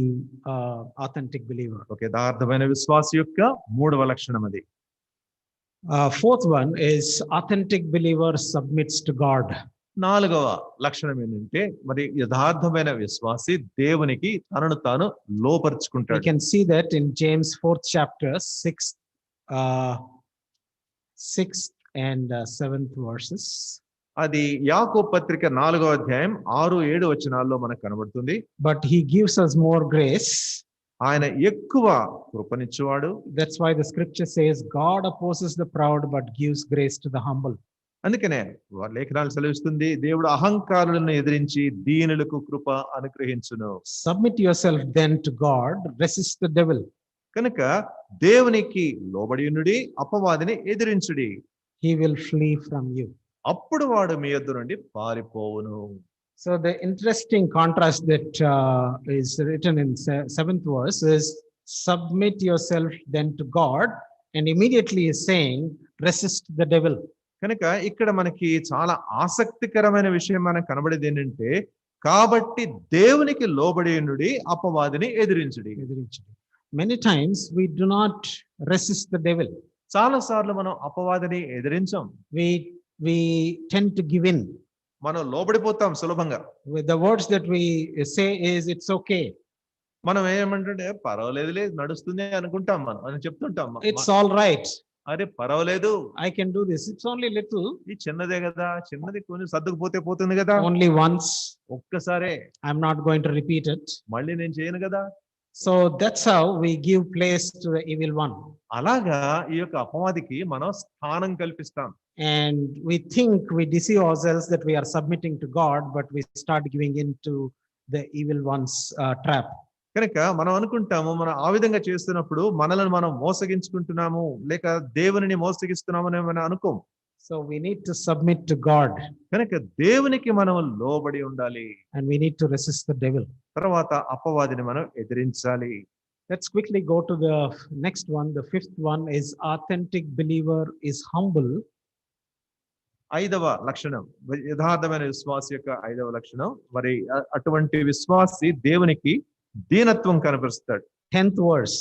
[SPEAKER 1] authentic believer.
[SPEAKER 2] Okay, యథార్థమైన విశ్వాసి యొక్క మూడవ లక్షణం అది.
[SPEAKER 1] Fourth one is authentic believer submits to God.
[SPEAKER 2] నాలుగవ లక్షణం ఏంటంటే మరి యథార్థమైన విశ్వాసి దేవునికి తనను తాను లోపరుచుకుంటాడు.
[SPEAKER 1] We can see that in James 4th chapter 6th and 7th verses.
[SPEAKER 2] అది యాకోబు పత్రిక 4వ అధ్యాయం 6-7 వచనాల్లో మనకు కనబడుతుంది.
[SPEAKER 1] But he gives us more grace.
[SPEAKER 2] ఆయన ఎక్కువ కృపనిచ్చువాడు.
[SPEAKER 1] That's why the scripture says God opposes the proud but gives grace to the humble.
[SPEAKER 2] అందుకనే లేఖనాలు సెలవిస్తుంది, దేవుడు అహంకారులను ఎదిరించి దీనులకు కృప అనుగ్రహించును.
[SPEAKER 1] Submit yourself then to God, resist the devil.
[SPEAKER 2] కనుక దేవునికి లోబడియుండుడి, అపవాదిని ఎదిరించుడి.
[SPEAKER 1] He will flee from you.
[SPEAKER 2] అప్పుడు వాడు మీ యొద్ద నుండి పారిపోవును.
[SPEAKER 1] So the interesting contrast that is written in 7th verse is submit yourself then to God, and immediately is saying resist the devil.
[SPEAKER 2] కనుక ఇక్కడ మనకి చాలా ఆసక్తికరమైన విషయం మనకు కనబడేది ఏంటంటే, కాబట్టి దేవునికి లోబడియుండుడి, అపవాదిని ఎదిరించుడి.
[SPEAKER 1] Many times we do not resist the devil.
[SPEAKER 2] చాలా సార్లు మనం అపవాదిని ఎదిరించాం.
[SPEAKER 1] We tend to give in.
[SPEAKER 2] మనం లోబడిపోతాం సులభంగా.
[SPEAKER 1] With the words that we say is it's okay.
[SPEAKER 2] మనం ఏమంటే పర్వాలేదులే నడుస్తుంది అనుకుంటాం, మనం అని చెప్తుంటాం.
[SPEAKER 1] It's all right.
[SPEAKER 2] అరే పర్వాలేదు,
[SPEAKER 1] I can do this. It's only little.
[SPEAKER 2] ఇది చిన్నదే కదా, చిన్నది కొంచెం సర్దుకుపోతే పోతుంది కదా.
[SPEAKER 1] Only once.
[SPEAKER 2] ఒక్కసారే.
[SPEAKER 1] I'm not going to repeat it.
[SPEAKER 2] మళ్ళీ నేను చేయను కదా.
[SPEAKER 1] So that's how we give place to the evil one.
[SPEAKER 2] అలాగా ఈ యొక్క అపవాదికి మనం స్థానం కల్పిస్తాం.
[SPEAKER 1] And we think, we deceive ourselves that we are submitting to God, but we start giving in to the evil one's trap.
[SPEAKER 2] కనుక మనం అనుకుంటాము, మనం ఆ విధంగా చేస్తున్నప్పుడు మనల్ని మనం మోసగించుకుంటున్నాము లేక దేవునిని మోసగిస్తున్నాము అని మనం అనుకోం.
[SPEAKER 1] So we need to submit to God.
[SPEAKER 2] కనుక దేవునికి మనం లోబడి ఉండాలి.
[SPEAKER 1] And we need to resist the devil.
[SPEAKER 2] తర్వాత అపవాదిని మనం ఎదిరించాలి.
[SPEAKER 1] Let's quickly go to the next one. The fifth one is authentic believer is humble.
[SPEAKER 2] ఐదవ లక్షణం, యథార్థమైన విశ్వాసి యొక్క ఐదవ లక్షణం, మరి అటువంటి విశ్వాసి దేవునికి దీనత్వం కనపరుస్తాడు.
[SPEAKER 1] 10th verse.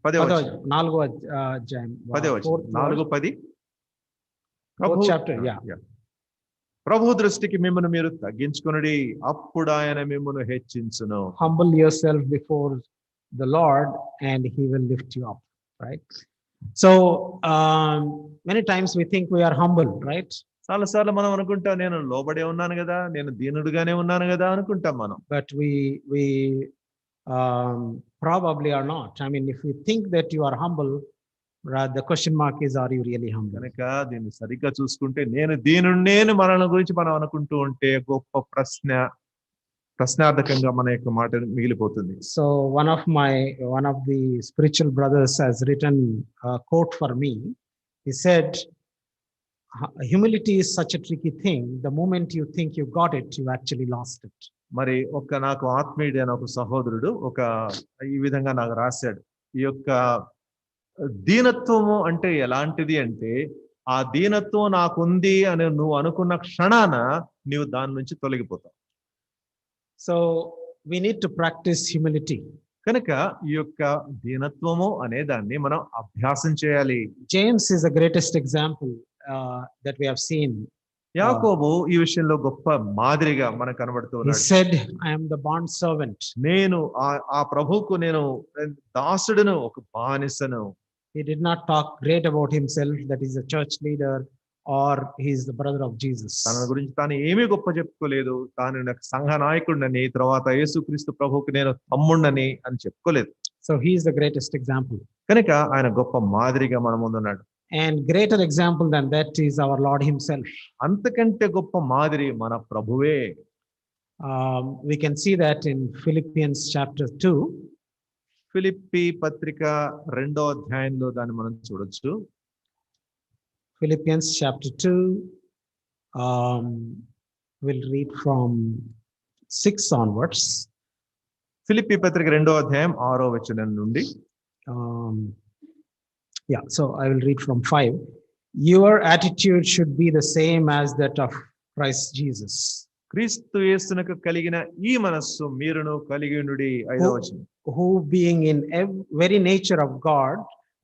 [SPEAKER 2] 10వ వచనం.
[SPEAKER 1] 4వ అధ్యాయం.
[SPEAKER 2] 10వ వచనం. 4:10.
[SPEAKER 1] Fourth chapter, yeah.
[SPEAKER 2] ప్రభు దృష్టికి మిమ్మల్ని మీరు తగ్గించుకొనుడి, అప్పుడు ఆయన మిమ్మల్ని హెచ్చించును.
[SPEAKER 1] Humble yourself before the Lord and he will lift you up, right? So many times we think we are humble, right?
[SPEAKER 2] చాలాసార్లు మనం అనుకుంటాం, నేను లోబడే ఉన్నాను కదా, నేను దీనుడుగానే ఉన్నాను కదా అనుకుంటాం మనం.
[SPEAKER 1] But we probably are not. I mean, if you think that you are humble, the question mark is, are you really humble?
[SPEAKER 2] కనుక దీన్ని సరిగ్గా చూసుకుంటే, నేను దీనుడిని మనల గురించి మనం అనుకుంటూ ఉంటే గొప్ప ప్రశ్నార్థకంగా మన యొక్క మాట మిగిలిపోతుంది.
[SPEAKER 1] So one of the spiritual brothers has written a quote for me. He said, humility is such a tricky thing. The moment you think you got it, you actually lost it.
[SPEAKER 2] మరి నాకు ఆత్మీయుడైన ఒక సహోదరుడు ఈ విధంగా నాకు రాశాడు. ఈ యొక్క దీనత్వము అంటే ఎలాంటిది అంటే, ఆ దీనత్వం నాకుంది అని నువ్వు అనుకున్న క్షణాన నీవు దాని నుంచి తొలగిపోతావు.
[SPEAKER 1] So we need to practice humility.
[SPEAKER 2] కనుక ఈ యొక్క దీనత్వము అనే దాన్ని మనం అభ్యాసం చేయాలి.
[SPEAKER 1] James is the greatest example that we have seen.
[SPEAKER 2] యాకోబు ఈ విషయంలో గొప్ప మాదిరిగా మనకు కనబడుతూ
[SPEAKER 1] He
[SPEAKER 2] ఉన్నాడు.
[SPEAKER 1] said, I am the bond servant.
[SPEAKER 2] నేను ఆ ప్రభువుకు నేను దాసుడును, ఒక బానిసను.
[SPEAKER 1] He did not talk great about himself, that he's a church leader or he's the brother of Jesus.
[SPEAKER 2] తన గురించి తాను ఏమీ గొప్ప చెప్పుకోలేదు. తాను నాకు సంఘ నాయకుడినని, తర్వాత యేసుక్రీస్తు ప్రభువుకు నేను తమ్ముడినని అని చెప్పుకోలేదు.
[SPEAKER 1] So he is the greatest example.
[SPEAKER 2] కనుక ఆయన గొప్ప మాదిరిగా మన ముందున్నాడు.
[SPEAKER 1] And greater example than that is our Lord himself.
[SPEAKER 2] అంతకంటే గొప్ప మాదిరి మన ప్రభువే.
[SPEAKER 1] We can see that in Philippians chapter 2.
[SPEAKER 2] Philippi పత్రిక 2వ అధ్యాయంలో దాన్ని మనం చూడొచ్చు.
[SPEAKER 1] Philippians chapter 2, we'll read from 6 onwards.
[SPEAKER 2] Philippi పత్రిక 2వ అధ్యాయం 6వ వచనం నుండి.
[SPEAKER 1] Yeah, so I will read from 5. Your attitude should be the same as that of Christ Jesus.
[SPEAKER 2] క్రీస్తు యేసునకు కలిగిన ఈ మనస్సు మీరును కలిగి ఉండుడి. 5వ వచనం.
[SPEAKER 1] Who being in very nature of God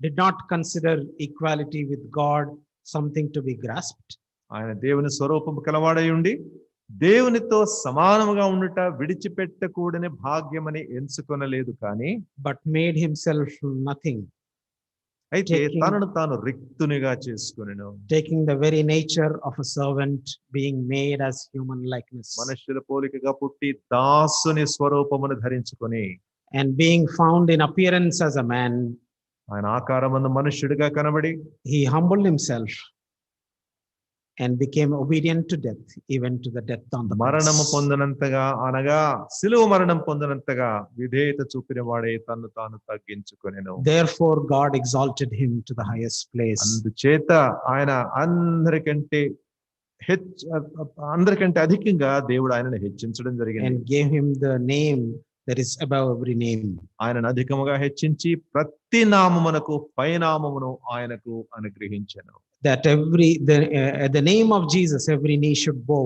[SPEAKER 1] did not consider equality with God something to be grasped.
[SPEAKER 2] ఆయన దేవుని స్వరూపము కలవాడై ఉండి దేవునితో సమానముగా ఉండుట విడిచిపెట్టకూడని భాగ్యమని ఎంచుకొనలేదు, కానీ
[SPEAKER 1] but made himself nothing.
[SPEAKER 2] అయితే తనను తాను రిక్తునిగా చేసుకొనెను.
[SPEAKER 1] Taking the very nature of a servant, being made as human likeness.
[SPEAKER 2] మనుష్యుల పోలికగా పుట్టి దాసుని స్వరూపమును ధరించుకొని,
[SPEAKER 1] and being found in appearance as a man,
[SPEAKER 2] ఆయన ఆకారమందు మనుష్యుడిగా కనబడి
[SPEAKER 1] he humbled himself and became obedient to death, even to the death on the cross.
[SPEAKER 2] మరణము పొందినంతగా, అనగా సిలువ మరణం పొందినంతగా విధేయత చూపిన వాడే తన్ను తాను తగ్గించుకొనెను.
[SPEAKER 1] Therefore God exalted him to the highest place.
[SPEAKER 2] అందుచేత ఆయన అందరికంటే అధికంగా దేవుడు ఆయనను హెచ్చించడం జరిగింది.
[SPEAKER 1] And gave him the name that is above every name.
[SPEAKER 2] ఆయనను అధికముగా హెచ్చించి ప్రతి నామమునకు పైనామమును ఆయనకు అనుగ్రహించెను.
[SPEAKER 1] That at the name of Jesus every knee should bow.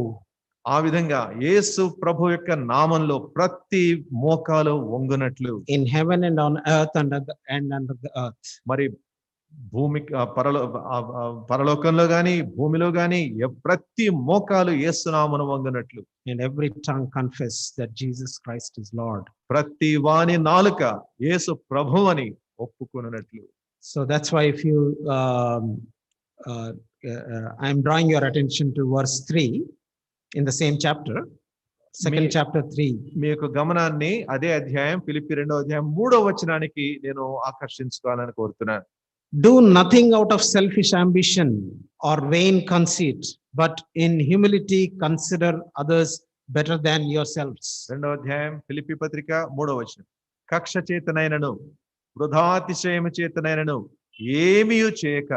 [SPEAKER 2] ఆ విధంగా యేసు ప్రభు యొక్క నామంలో ప్రతి మోకాలు వంగునట్లు,
[SPEAKER 1] in heaven and on earth and under the earth.
[SPEAKER 2] మరి భూమి పరలోకంలో గాని భూమిలో గాని ప్రతి మోకాలు యేసు నామమును వంగునట్లు,
[SPEAKER 1] and every tongue confess that Jesus Christ is Lord.
[SPEAKER 2] ప్రతి వాని నాలుక యేసు ప్రభువు అని ఒప్పుకొనునట్లు.
[SPEAKER 1] So that's why if you I'm drawing your attention to verse 3 in the same chapter, second chapter 3.
[SPEAKER 2] మీ యొక్క గమనాన్ని అదే అధ్యాయం ఫిలిప్పీ 2వ అధ్యాయం 3వ వచనానికి నేను ఆకర్షించుకోవాలని కోరుతున్నాను.
[SPEAKER 1] Do nothing out of selfish ambition or vain conceit, but in humility consider others better than yourselves.
[SPEAKER 2] 2వ అధ్యాయం ఫిలిప్పీ పత్రిక 3వ వచనం. కక్ష చేతనైనను వృధాతిశయము చేతనైనను ఏమీయు చేయక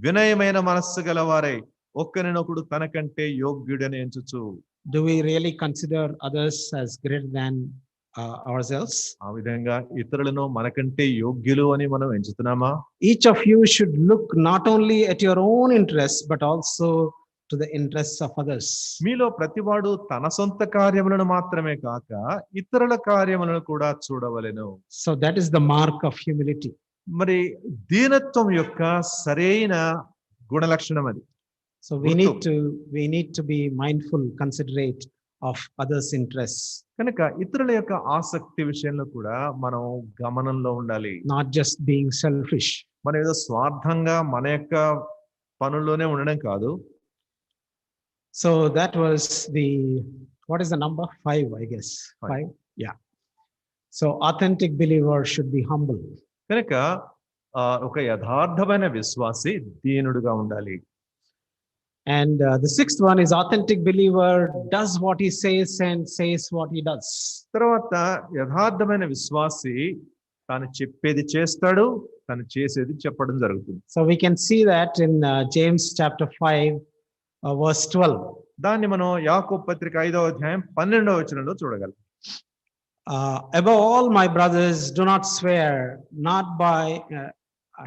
[SPEAKER 2] వినయమైన మనస్సు గలవారై ఒక్కరినొకడు తనకంటే యోగ్యుడని ఎంచుచు.
[SPEAKER 1] Do we really consider others as greater than ourselves?
[SPEAKER 2] ఆ విధంగా ఇతరులను మనకంటే యోగ్యులు అని మనం ఎంచుతున్నామా?
[SPEAKER 1] Each of you should look not only at your own interests but also to the interests of others.
[SPEAKER 2] మీలో ప్రతివాడు తన సొంత కార్యములను మాత్రమే కాక ఇతరుల కార్యములను కూడా చూడవలెను.
[SPEAKER 1] So that is the mark of humility.
[SPEAKER 2] మరి దీనత్వం యొక్క సరైన గుణలక్షణం అది.
[SPEAKER 1] So we need to be mindful, considerate of others' interests.
[SPEAKER 2] కనుక ఇతరుల యొక్క ఆసక్తి విషయంలో కూడా మనం గమనంలో ఉండాలి.
[SPEAKER 1] Not just being selfish.
[SPEAKER 2] మనం ఏదో స్వార్థంగా మన యొక్క పనుల్లోనే ఉండడం కాదు.
[SPEAKER 1] So that was what is the number? 5, I guess. 5. Yeah. So authentic believer should be humble.
[SPEAKER 2] కనుక ఒక యథార్థమైన విశ్వాసి దీనుడుగా ఉండాలి.
[SPEAKER 1] And the 6th one is authentic believer does what he says and says what he does.
[SPEAKER 2] తర్వాత యథార్థమైన విశ్వాసి తాను చెప్పేది చేస్తాడు, తాను చేసేది చెప్పడం జరుగుతుంది.
[SPEAKER 1] So we can see that in James chapter 5 verse 12.
[SPEAKER 2] దాన్ని మనం యాకోబు పత్రిక 5వ అధ్యాయం 12వ వచనంలో చూడగలం.
[SPEAKER 1] Above all, my brothers, do not swear, not by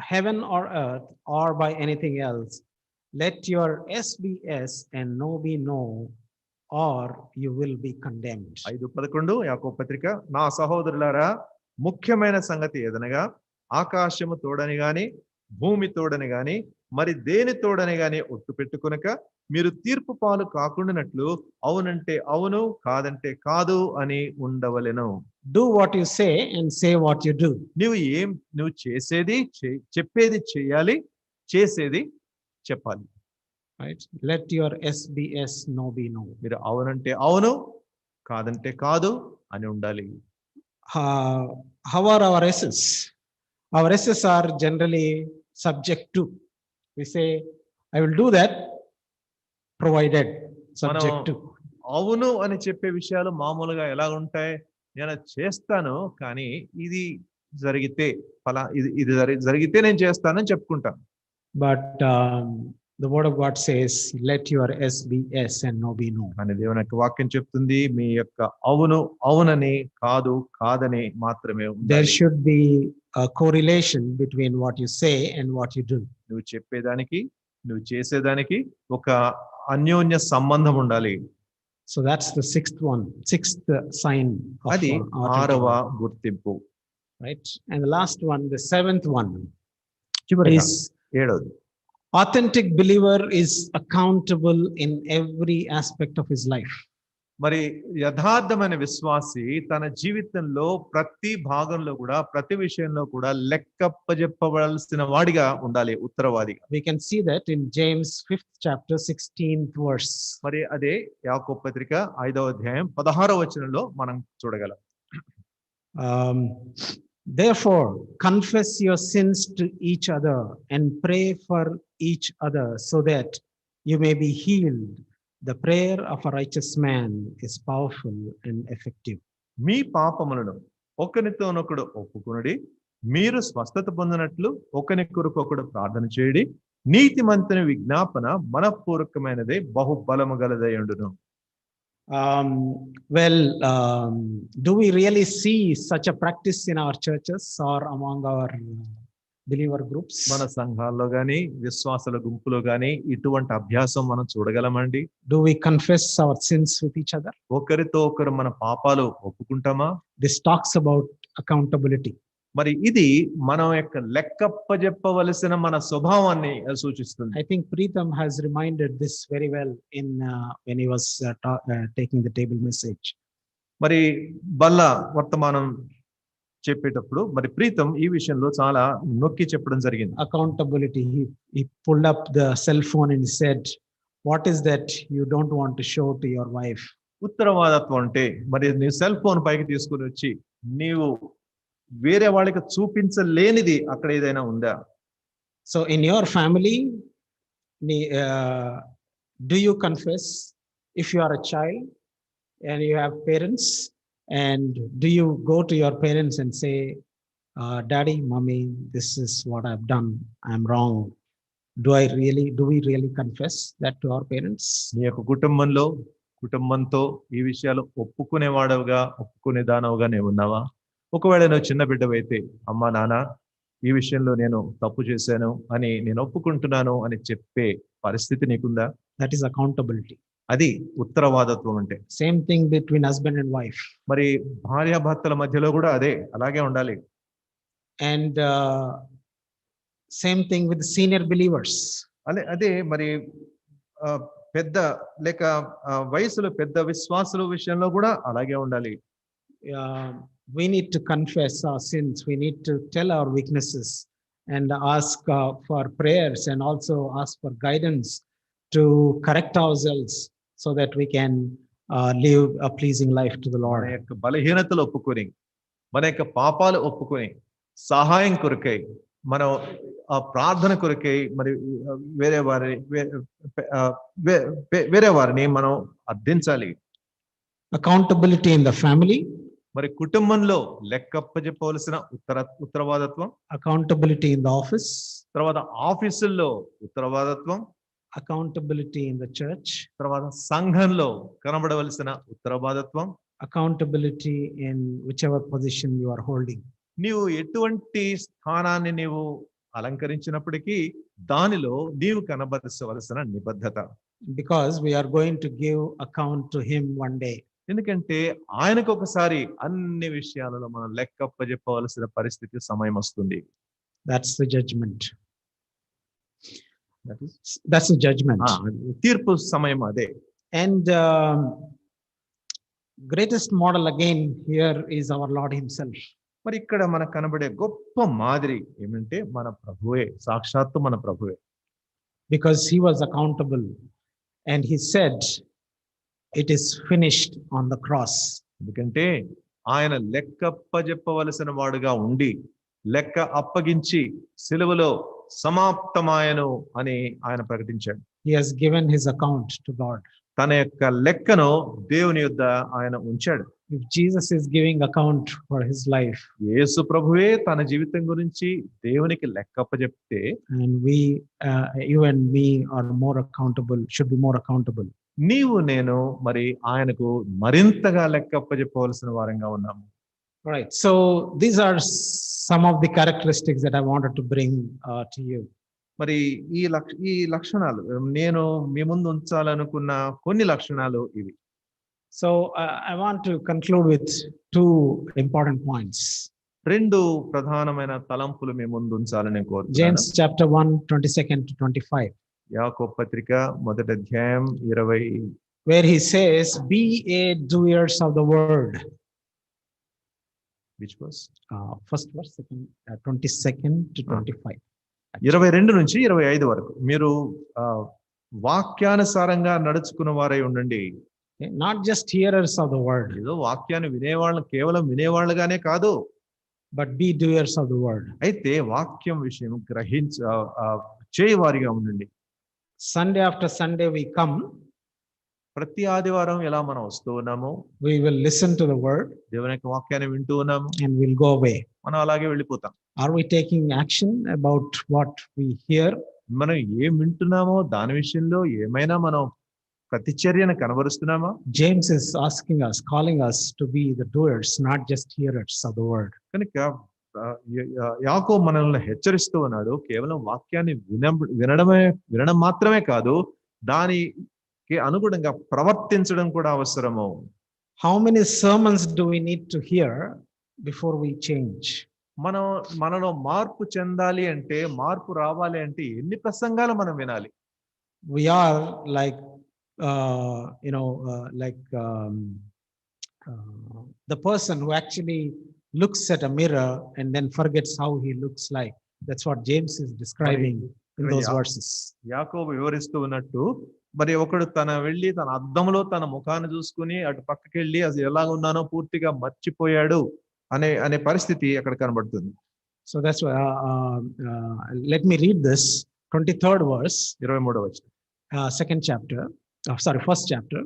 [SPEAKER 1] heaven or earth or by anything else. Let your yes be yes and no be no, or you will be condemned.
[SPEAKER 2] 5:11 యాకోబు పత్రిక, నా సహోదరులారా, ముఖ్యమైన సంగతి ఏదనగా ఆకాశము తోడని గాని భూమి తోడని గాని మరి దేని తోడని గాని ఒట్టు పెట్టుకొనక మీరు తీర్పు పాలు కాకుండానట్లు అవునంటే అవును, కాదంటే కాదు అని ఉండవలెను.
[SPEAKER 1] Do what you say and say what you do.
[SPEAKER 2] నువ్వు చేసేది చెప్పేది చేయాలి, చేసేది చెప్పాలి.
[SPEAKER 1] Right? Let your yes be yes, no be no.
[SPEAKER 2] మీరు అవునంటే అవును, కాదంటే కాదు అని ఉండాలి.
[SPEAKER 1] How are our S's? Our S's are generally subject to. We say, I will do that provided, subject to.
[SPEAKER 2] అవును అని చెప్పే విషయాలు మామూలుగా ఎలా ఉంటాయి? నేను చేస్తాను, కానీ ఇది జరిగితే ఇది జరిగితే నేను చేస్తానని చెప్పుకుంటాను.
[SPEAKER 1] But the word of God says, let your yes be yes and no be no.
[SPEAKER 2] అని దేవుని యొక్క వాక్యం చెప్తుంది, మీ యొక్క అవును అవునని, కాదు కాదని మాత్రమే ఉండాలి.
[SPEAKER 1] There should be a correlation between what you say and what you do.
[SPEAKER 2] నువ్వు చెప్పేదానికి నువ్వు చేసేదానికి ఒక అన్యోన్య సంబంధం ఉండాలి.
[SPEAKER 1] So that's the sixth sign of
[SPEAKER 2] అది 6వ గుర్తింపు.
[SPEAKER 1] Right? And the last one, the 7th one is
[SPEAKER 2] 7వ.
[SPEAKER 1] Authentic believer is accountable in every aspect of his life.
[SPEAKER 2] మరి యథార్థమైన విశ్వాసి తన జీవితంలో ప్రతి భాగంలో కూడా ప్రతి విషయంలో కూడా లెక్కప్పజెప్పవలసిన వాడిగా ఉండాలి, ఉత్తరవాదిగా.
[SPEAKER 1] We can see that in James 5th chapter 16th verse.
[SPEAKER 2] మరి అదే యాకోబు పత్రిక 5వ అధ్యాయం 16వ వచనంలో మనం చూడగలం.
[SPEAKER 1] Therefore, confess your sins to each other and pray for each other so that you may be healed. The prayer of a righteous man is powerful and effective.
[SPEAKER 2] మీ పాపములను ఒకనితోనొకడు ఒప్పుకొనుడి, మీరు స్వస్థత పొందినట్లు ఒకరికొకడు ప్రార్థన చేయుడి. నీతిమంతుని విజ్ఞాపన మనఃపూర్వకమైనదే బహుబలము గలదయుండును.
[SPEAKER 1] Do we really see such a practice in our churches or among our believer groups?
[SPEAKER 2] మన సంఘాల్లో గాని విశ్వాసుల గుంపులో గాని ఇటువంటి అభ్యాసం మనం చూడగలమండి?
[SPEAKER 1] Do we confess our sins with each other?
[SPEAKER 2] ఒకరితో ఒకరు మన పాపాలు ఒప్పుకుంటామా?
[SPEAKER 1] This talks about accountability.
[SPEAKER 2] మరి ఇది మనం యొక్క లెక్కప్పజెప్పవలసిన మన స్వభావాన్ని సూచిస్తుంది.
[SPEAKER 1] I think Preetham has reminded this very well in when he was taking the table message.
[SPEAKER 2] మరి బల్ల వర్తమానం చెప్పేటప్పుడు మరి ప్రీతం ఈ విషయంలో చాలా నొక్కి చెప్పడం జరిగింది.
[SPEAKER 1] Accountability. He pulled up the cell phone and he said, what is that you don't want to show to your wife?
[SPEAKER 2] ఉత్తరవాదత్వం అంటే మరి నీ సెల్ ఫోన్ పైకి తీసుకుని వచ్చి నీవు వేరే వాళ్ళకి చూపించలేనిది అక్కడ ఏదైనా ఉందా?
[SPEAKER 1] So in your family, do you confess if you are a child and you have parents, and do you go to your parents and say, daddy, mommy, this is what I've done, I'm wrong? Do we really confess that to our parents?
[SPEAKER 2] నీ యొక్క కుటుంబంతో ఈ విషయాలు ఒప్పుకునేదానవుగా నేను ఉన్నావా? ఒకవేళ నువ్వు చిన్న బిడ్డవైతే, అమ్మా నాన్న ఈ విషయంలో నేను తప్పు చేశాను అని నేను ఒప్పుకుంటున్నాను అని చెప్పే పరిస్థితి నీకుందా?
[SPEAKER 1] That is accountability.
[SPEAKER 2] అది ఉత్తరవాదత్వం అంటే.
[SPEAKER 1] Same thing between husband and wife.
[SPEAKER 2] మరి భార్యాభర్తల మధ్యలో కూడా అలాగే ఉండాలి.
[SPEAKER 1] And same thing with senior believers.
[SPEAKER 2] అదే మరి పెద్ద లేక వయసులో పెద్ద విశ్వాసుల విషయంలో కూడా అలాగే ఉండాలి.
[SPEAKER 1] We need to confess our sins. We need to tell our weaknesses and ask for prayers and also ask for guidance to correct ourselves so that we can live a pleasing life to the Lord.
[SPEAKER 2] మన యొక్క బలహీనతలు ఒప్పుకొని, మన యొక్క పాపాలు ఒప్పుకొని, సహాయం కొరకై మనం ఆ ప్రార్థన కొరకై మరి వేరే వారిని మనం అర్థించాలి.
[SPEAKER 1] Accountability in the family.
[SPEAKER 2] మరి కుటుంబంలో లెక్కప్పజెప్పవలసిన ఉత్తరవాదత్వం.
[SPEAKER 1] Accountability in the office.
[SPEAKER 2] తర్వాత ఆఫీసుల్లో ఉత్తరవాదత్వం.
[SPEAKER 1] Accountability in the church.
[SPEAKER 2] తర్వాత సంఘంలో కనబడవలసిన ఉత్తరవాదత్వం.
[SPEAKER 1] Accountability in whichever position you are holding.
[SPEAKER 2] నీవు ఎటువంటి స్థానాన్ని నీవు అలంకరించినప్పటికీ దానిలో నీవు కనబరచవలసిన నిబద్ధత.
[SPEAKER 1] Because we are going to give account to him one day.
[SPEAKER 2] ఎందుకంటే ఆయనకు ఒకసారి అన్ని విషయాలలో మనం లెక్కప్పజెప్పవలసిన పరిస్థితి సమయం వస్తుంది.
[SPEAKER 1] That's the judgment. That's the judgment.
[SPEAKER 2] తీర్పు సమయం అదే.
[SPEAKER 1] And greatest model again here is our Lord himself.
[SPEAKER 2] మరి ఇక్కడ మనకు కనబడే గొప్ప మాదిరి ఏమంటే మన ప్రభువే, సాక్షాత్తు మన ప్రభువే.
[SPEAKER 1] Because he was accountable and he said it is finished on the cross.
[SPEAKER 2] ఎందుకంటే ఆయన లెక్కప్పజెప్పవలసిన వాడుగా ఉండి లెక్క అప్పగించి సిలువలో సమాప్తమాయను అని ఆయన ప్రకటించాడు.
[SPEAKER 1] He has given his account to God.
[SPEAKER 2] తన యొక్క లెక్కను దేవుని యొద్ద ఆయన ఉంచాడు.
[SPEAKER 1] If Jesus is giving account for his life,
[SPEAKER 2] యేసు ప్రభువే తన జీవితం గురించి దేవునికి లెక్కప్పజెప్తే,
[SPEAKER 1] and you and me are more accountable, should be more accountable.
[SPEAKER 2] నీవు నేను మరి ఆయనకు మరింతగా లెక్కప్పజెప్పవలసిన వారంగా ఉన్నాము.
[SPEAKER 1] Right. So these are some of the characteristics that I wanted to bring to you.
[SPEAKER 2] మరి ఈ లక్షణాలు నేను మీ ముందు ఉంచాలనుకున్న కొన్ని లక్షణాలు ఇవి.
[SPEAKER 1] So I want to conclude with two important points.
[SPEAKER 2] రెండు ప్రధానమైన తలంపులు మీ ముందు ఉంచాలని కోరుతున్నాను.
[SPEAKER 1] James chapter 1 22nd to 25.
[SPEAKER 2] యాకోబు పత్రిక మొదటి అధ్యాయం 20,
[SPEAKER 1] where he says, be a doers of the word.
[SPEAKER 2] which was
[SPEAKER 1] first verse, 22nd to 25.
[SPEAKER 2] 22 నుంచి 25 వరకు మీరు వాక్యానుసారంగా నడుచుకున్న వారై ఉండండి.
[SPEAKER 1] Not just hearers of the word.
[SPEAKER 2] ఏదో వాక్యాన్ని కేవలం వినేవాళ్ళుగానే కాదు,
[SPEAKER 1] but be doers of the word.
[SPEAKER 2] అయితే వాక్యం విషయం చేయవారిగా ఉండండి.
[SPEAKER 1] Sunday after Sunday we come.
[SPEAKER 2] ప్రతి ఆదివారం ఎలా మనం వస్తూ ఉన్నాము,
[SPEAKER 1] we will listen to the word.
[SPEAKER 2] దేవుని యొక్క వాక్యాన్ని వింటూ ఉన్నాము,
[SPEAKER 1] and we'll go away.
[SPEAKER 2] మనం అలాగే వెళ్ళిపోతాం.
[SPEAKER 1] Are we taking action about what we hear?
[SPEAKER 2] మనం ఏం వింటున్నామో దాని విషయంలో ఏమైనా మనం ప్రతిచర్యను కనబరుస్తున్నామా?
[SPEAKER 1] James is asking us, calling us to be the doers, not just hearers of the word.
[SPEAKER 2] కనుక యాకోబు మనల్ని హెచ్చరిస్తూ ఉన్నాడు, కేవలం వాక్యాన్ని వినడం మాత్రమే కాదు, దానికి అనుగుణంగా ప్రవర్తించడం కూడా అవసరము.
[SPEAKER 1] How many sermons do we need to hear before we change?
[SPEAKER 2] మనలో మార్పు చెందాలి అంటే, మార్పు రావాలి అంటే ఎన్ని ప్రసంగాలు మనం వినాలి?
[SPEAKER 1] We are like the person who actually looks at a mirror and then forgets how he looks like. That's what James is describing in those verses.
[SPEAKER 2] యాకోబు వివరిస్తూ ఉన్నట్టు, మరి ఒకడు వెళ్ళి తన అద్దంలో తన ముఖాన్ని చూసుకుని అటు పక్కకి వెళ్ళి అది ఎలా ఉన్నానో పూర్తిగా మర్చిపోయాడు అనే పరిస్థితి అక్కడ కనబడుతుంది.
[SPEAKER 1] So that's why let me read this 23rd verse,
[SPEAKER 2] 23వ వచనం,
[SPEAKER 1] first chapter.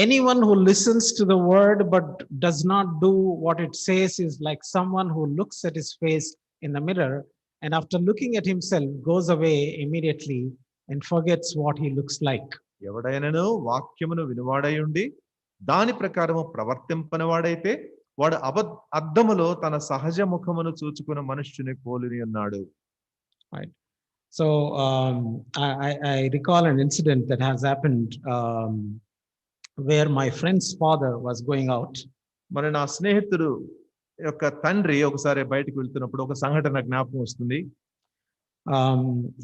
[SPEAKER 1] Anyone who listens to the word but does not do what it says is like someone who looks at his face in the mirror and after looking at himself goes away immediately and forgets what he looks like.
[SPEAKER 2] ఎవడైనను వాక్యమును వినువాడై ఉండి దాని ప్రకారము ప్రవర్తింపనివాడైతే వాడు అద్దములో తన సహజ ముఖమును చూచుకున్న మనుష్యుని పోలిని ఉన్నాడు.
[SPEAKER 1] Right. So I recall an incident that has happened where my friend's father was going out.
[SPEAKER 2] మరి నా స్నేహితుడు యొక్క తండ్రి ఒకసారి బయటకు వెళ్తున్నప్పుడు ఒక సంఘటన జ్ఞాపకం వస్తుంది.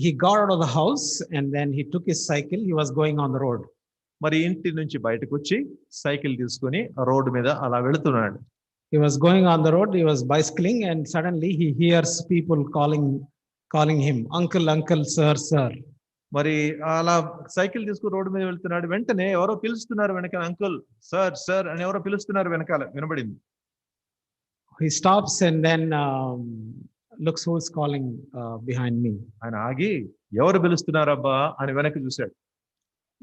[SPEAKER 1] He got out of the house and then he took his cycle. He was going on the road.
[SPEAKER 2] మరి ఇంటి నుంచి బయటకు వచ్చి సైకిల్ తీసుకొని రోడ్డు మీద అలా వెళుతున్నాడు.
[SPEAKER 1] He was going on the road. He was bicycling and suddenly he hears people calling him uncle, uncle, sir, sir.
[SPEAKER 2] మరి అలా సైకిల్ తీసుకుని రోడ్డు మీద వెళ్తున్నాడు. వెంటనే ఎవరో పిలుస్తున్నారు వెనకాల, అంకుల్, సార్, సార్ అని ఎవరో పిలుస్తున్నారు వెనకాల వినబడింది.
[SPEAKER 1] He stops and then looks who is calling behind me.
[SPEAKER 2] ఆయన ఆగి ఎవరు పిలుస్తున్నారబ్బా అని వెనక్కి చూశాడు.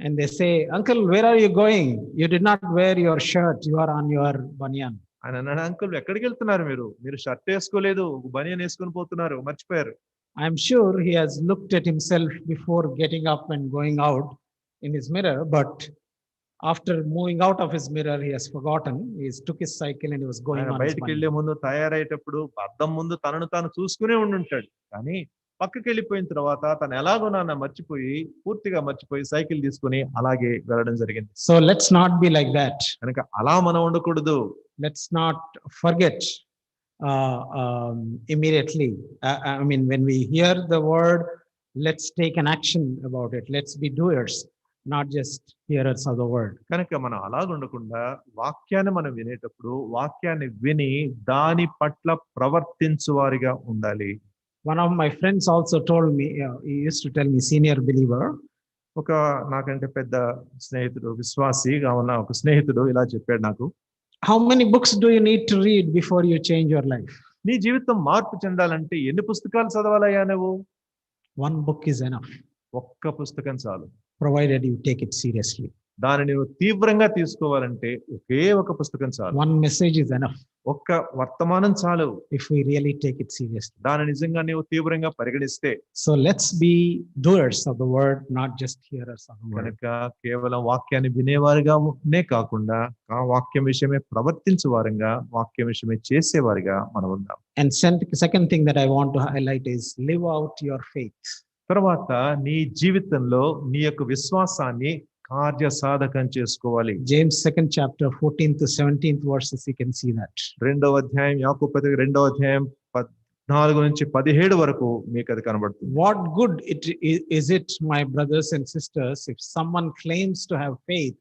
[SPEAKER 1] And they say, uncle, where are you going? You did not wear your shirt. You are on your banyan.
[SPEAKER 2] ఆయన అన్నాడు, అంకుల్ ఎక్కడికి వెళ్తున్నారు మీరు షర్ట్ వేసుకోలేదు, బనియన్ వేసుకొని పోతున్నారు, మర్చిపోయారు.
[SPEAKER 1] I'm sure he has looked at himself before getting up and going out in his mirror, but after moving out of his mirror, he has forgotten. He took his cycle and he was going on his
[SPEAKER 2] బయటికి వెళ్లే ముందు తయారయ్యేటప్పుడు అద్దం ముందు తనను తాను చూసుకునే ఉండుంటాడు. కానీ పక్కకి వెళ్ళిపోయిన తర్వాత తను ఎలాగోనన్నా పూర్తిగా మర్చిపోయి సైకిల్ తీసుకుని అలాగే వెళ్ళడం జరిగింది.
[SPEAKER 1] So let's not be like that.
[SPEAKER 2] కనుక అలా మనం ఉండకూడదు.
[SPEAKER 1] Let's not forget immediately. I mean, when we hear the word, let's take an action about it. Let's be doers, not just hearers of the word.
[SPEAKER 2] కనుక మనం అలాగ ఉండకుండా వాక్యాన్ని మనం వినేటప్పుడు వాక్యాన్ని విని దాని పట్ల ప్రవర్తించువారిగా ఉండాలి.
[SPEAKER 1] One of my friends also told me, he used to tell me, senior believer,
[SPEAKER 2] ఒక నాకంటే పెద్ద స్నేహితుడు, విశ్వాసిగా ఉన్న ఒక స్నేహితుడు ఇలా చెప్పాడు నాకు,
[SPEAKER 1] how many books do you need to read before you change your life?
[SPEAKER 2] నీ జీవితం మార్పు చెందాలంటే ఎన్ని పుస్తకాలు చదవాలయ్యా నువ్వు?
[SPEAKER 1] One book is enough.
[SPEAKER 2] ఒక్క పుస్తకం చాలు.
[SPEAKER 1] Provided you take it seriously.
[SPEAKER 2] దానిని నువ్వు తీవ్రంగా తీసుకోవాలంటే ఒకే ఒక పుస్తకం చాలు.
[SPEAKER 1] One message is enough.
[SPEAKER 2] ఒక్క వర్తమానం చాలు.
[SPEAKER 1] If we really take it seriously.
[SPEAKER 2] దాని నిజంగా నీవు తీవ్రంగా పరిగణిస్తే.
[SPEAKER 1] So let's be doers of the word, not just hearers of the word.
[SPEAKER 2] కనుక కేవలం వాక్యాన్ని వినేవారిగానే కాకుండా ఆ వాక్యం విషయమే ప్రవర్తించేవారుగా, వాక్యం విషయమే చేసేవారిగా మనం ఉందాం.
[SPEAKER 1] And second thing that I want to highlight is live out your faith.
[SPEAKER 2] తర్వాత నీ జీవితంలో నీ యొక్క విశ్వాసాన్ని కార్య సాధకం చేసుకోవాలి.
[SPEAKER 1] James 2nd chapter 14th to 17th verses, you can see that.
[SPEAKER 2] రెండవ అధ్యాయం, యాకోబు పత్రిక రెండవ అధ్యాయం 14 నుంచి 17 వరకు మీకు అది కనబడుతుంది.
[SPEAKER 1] What good is it, my brothers and sisters, if someone claims to have faith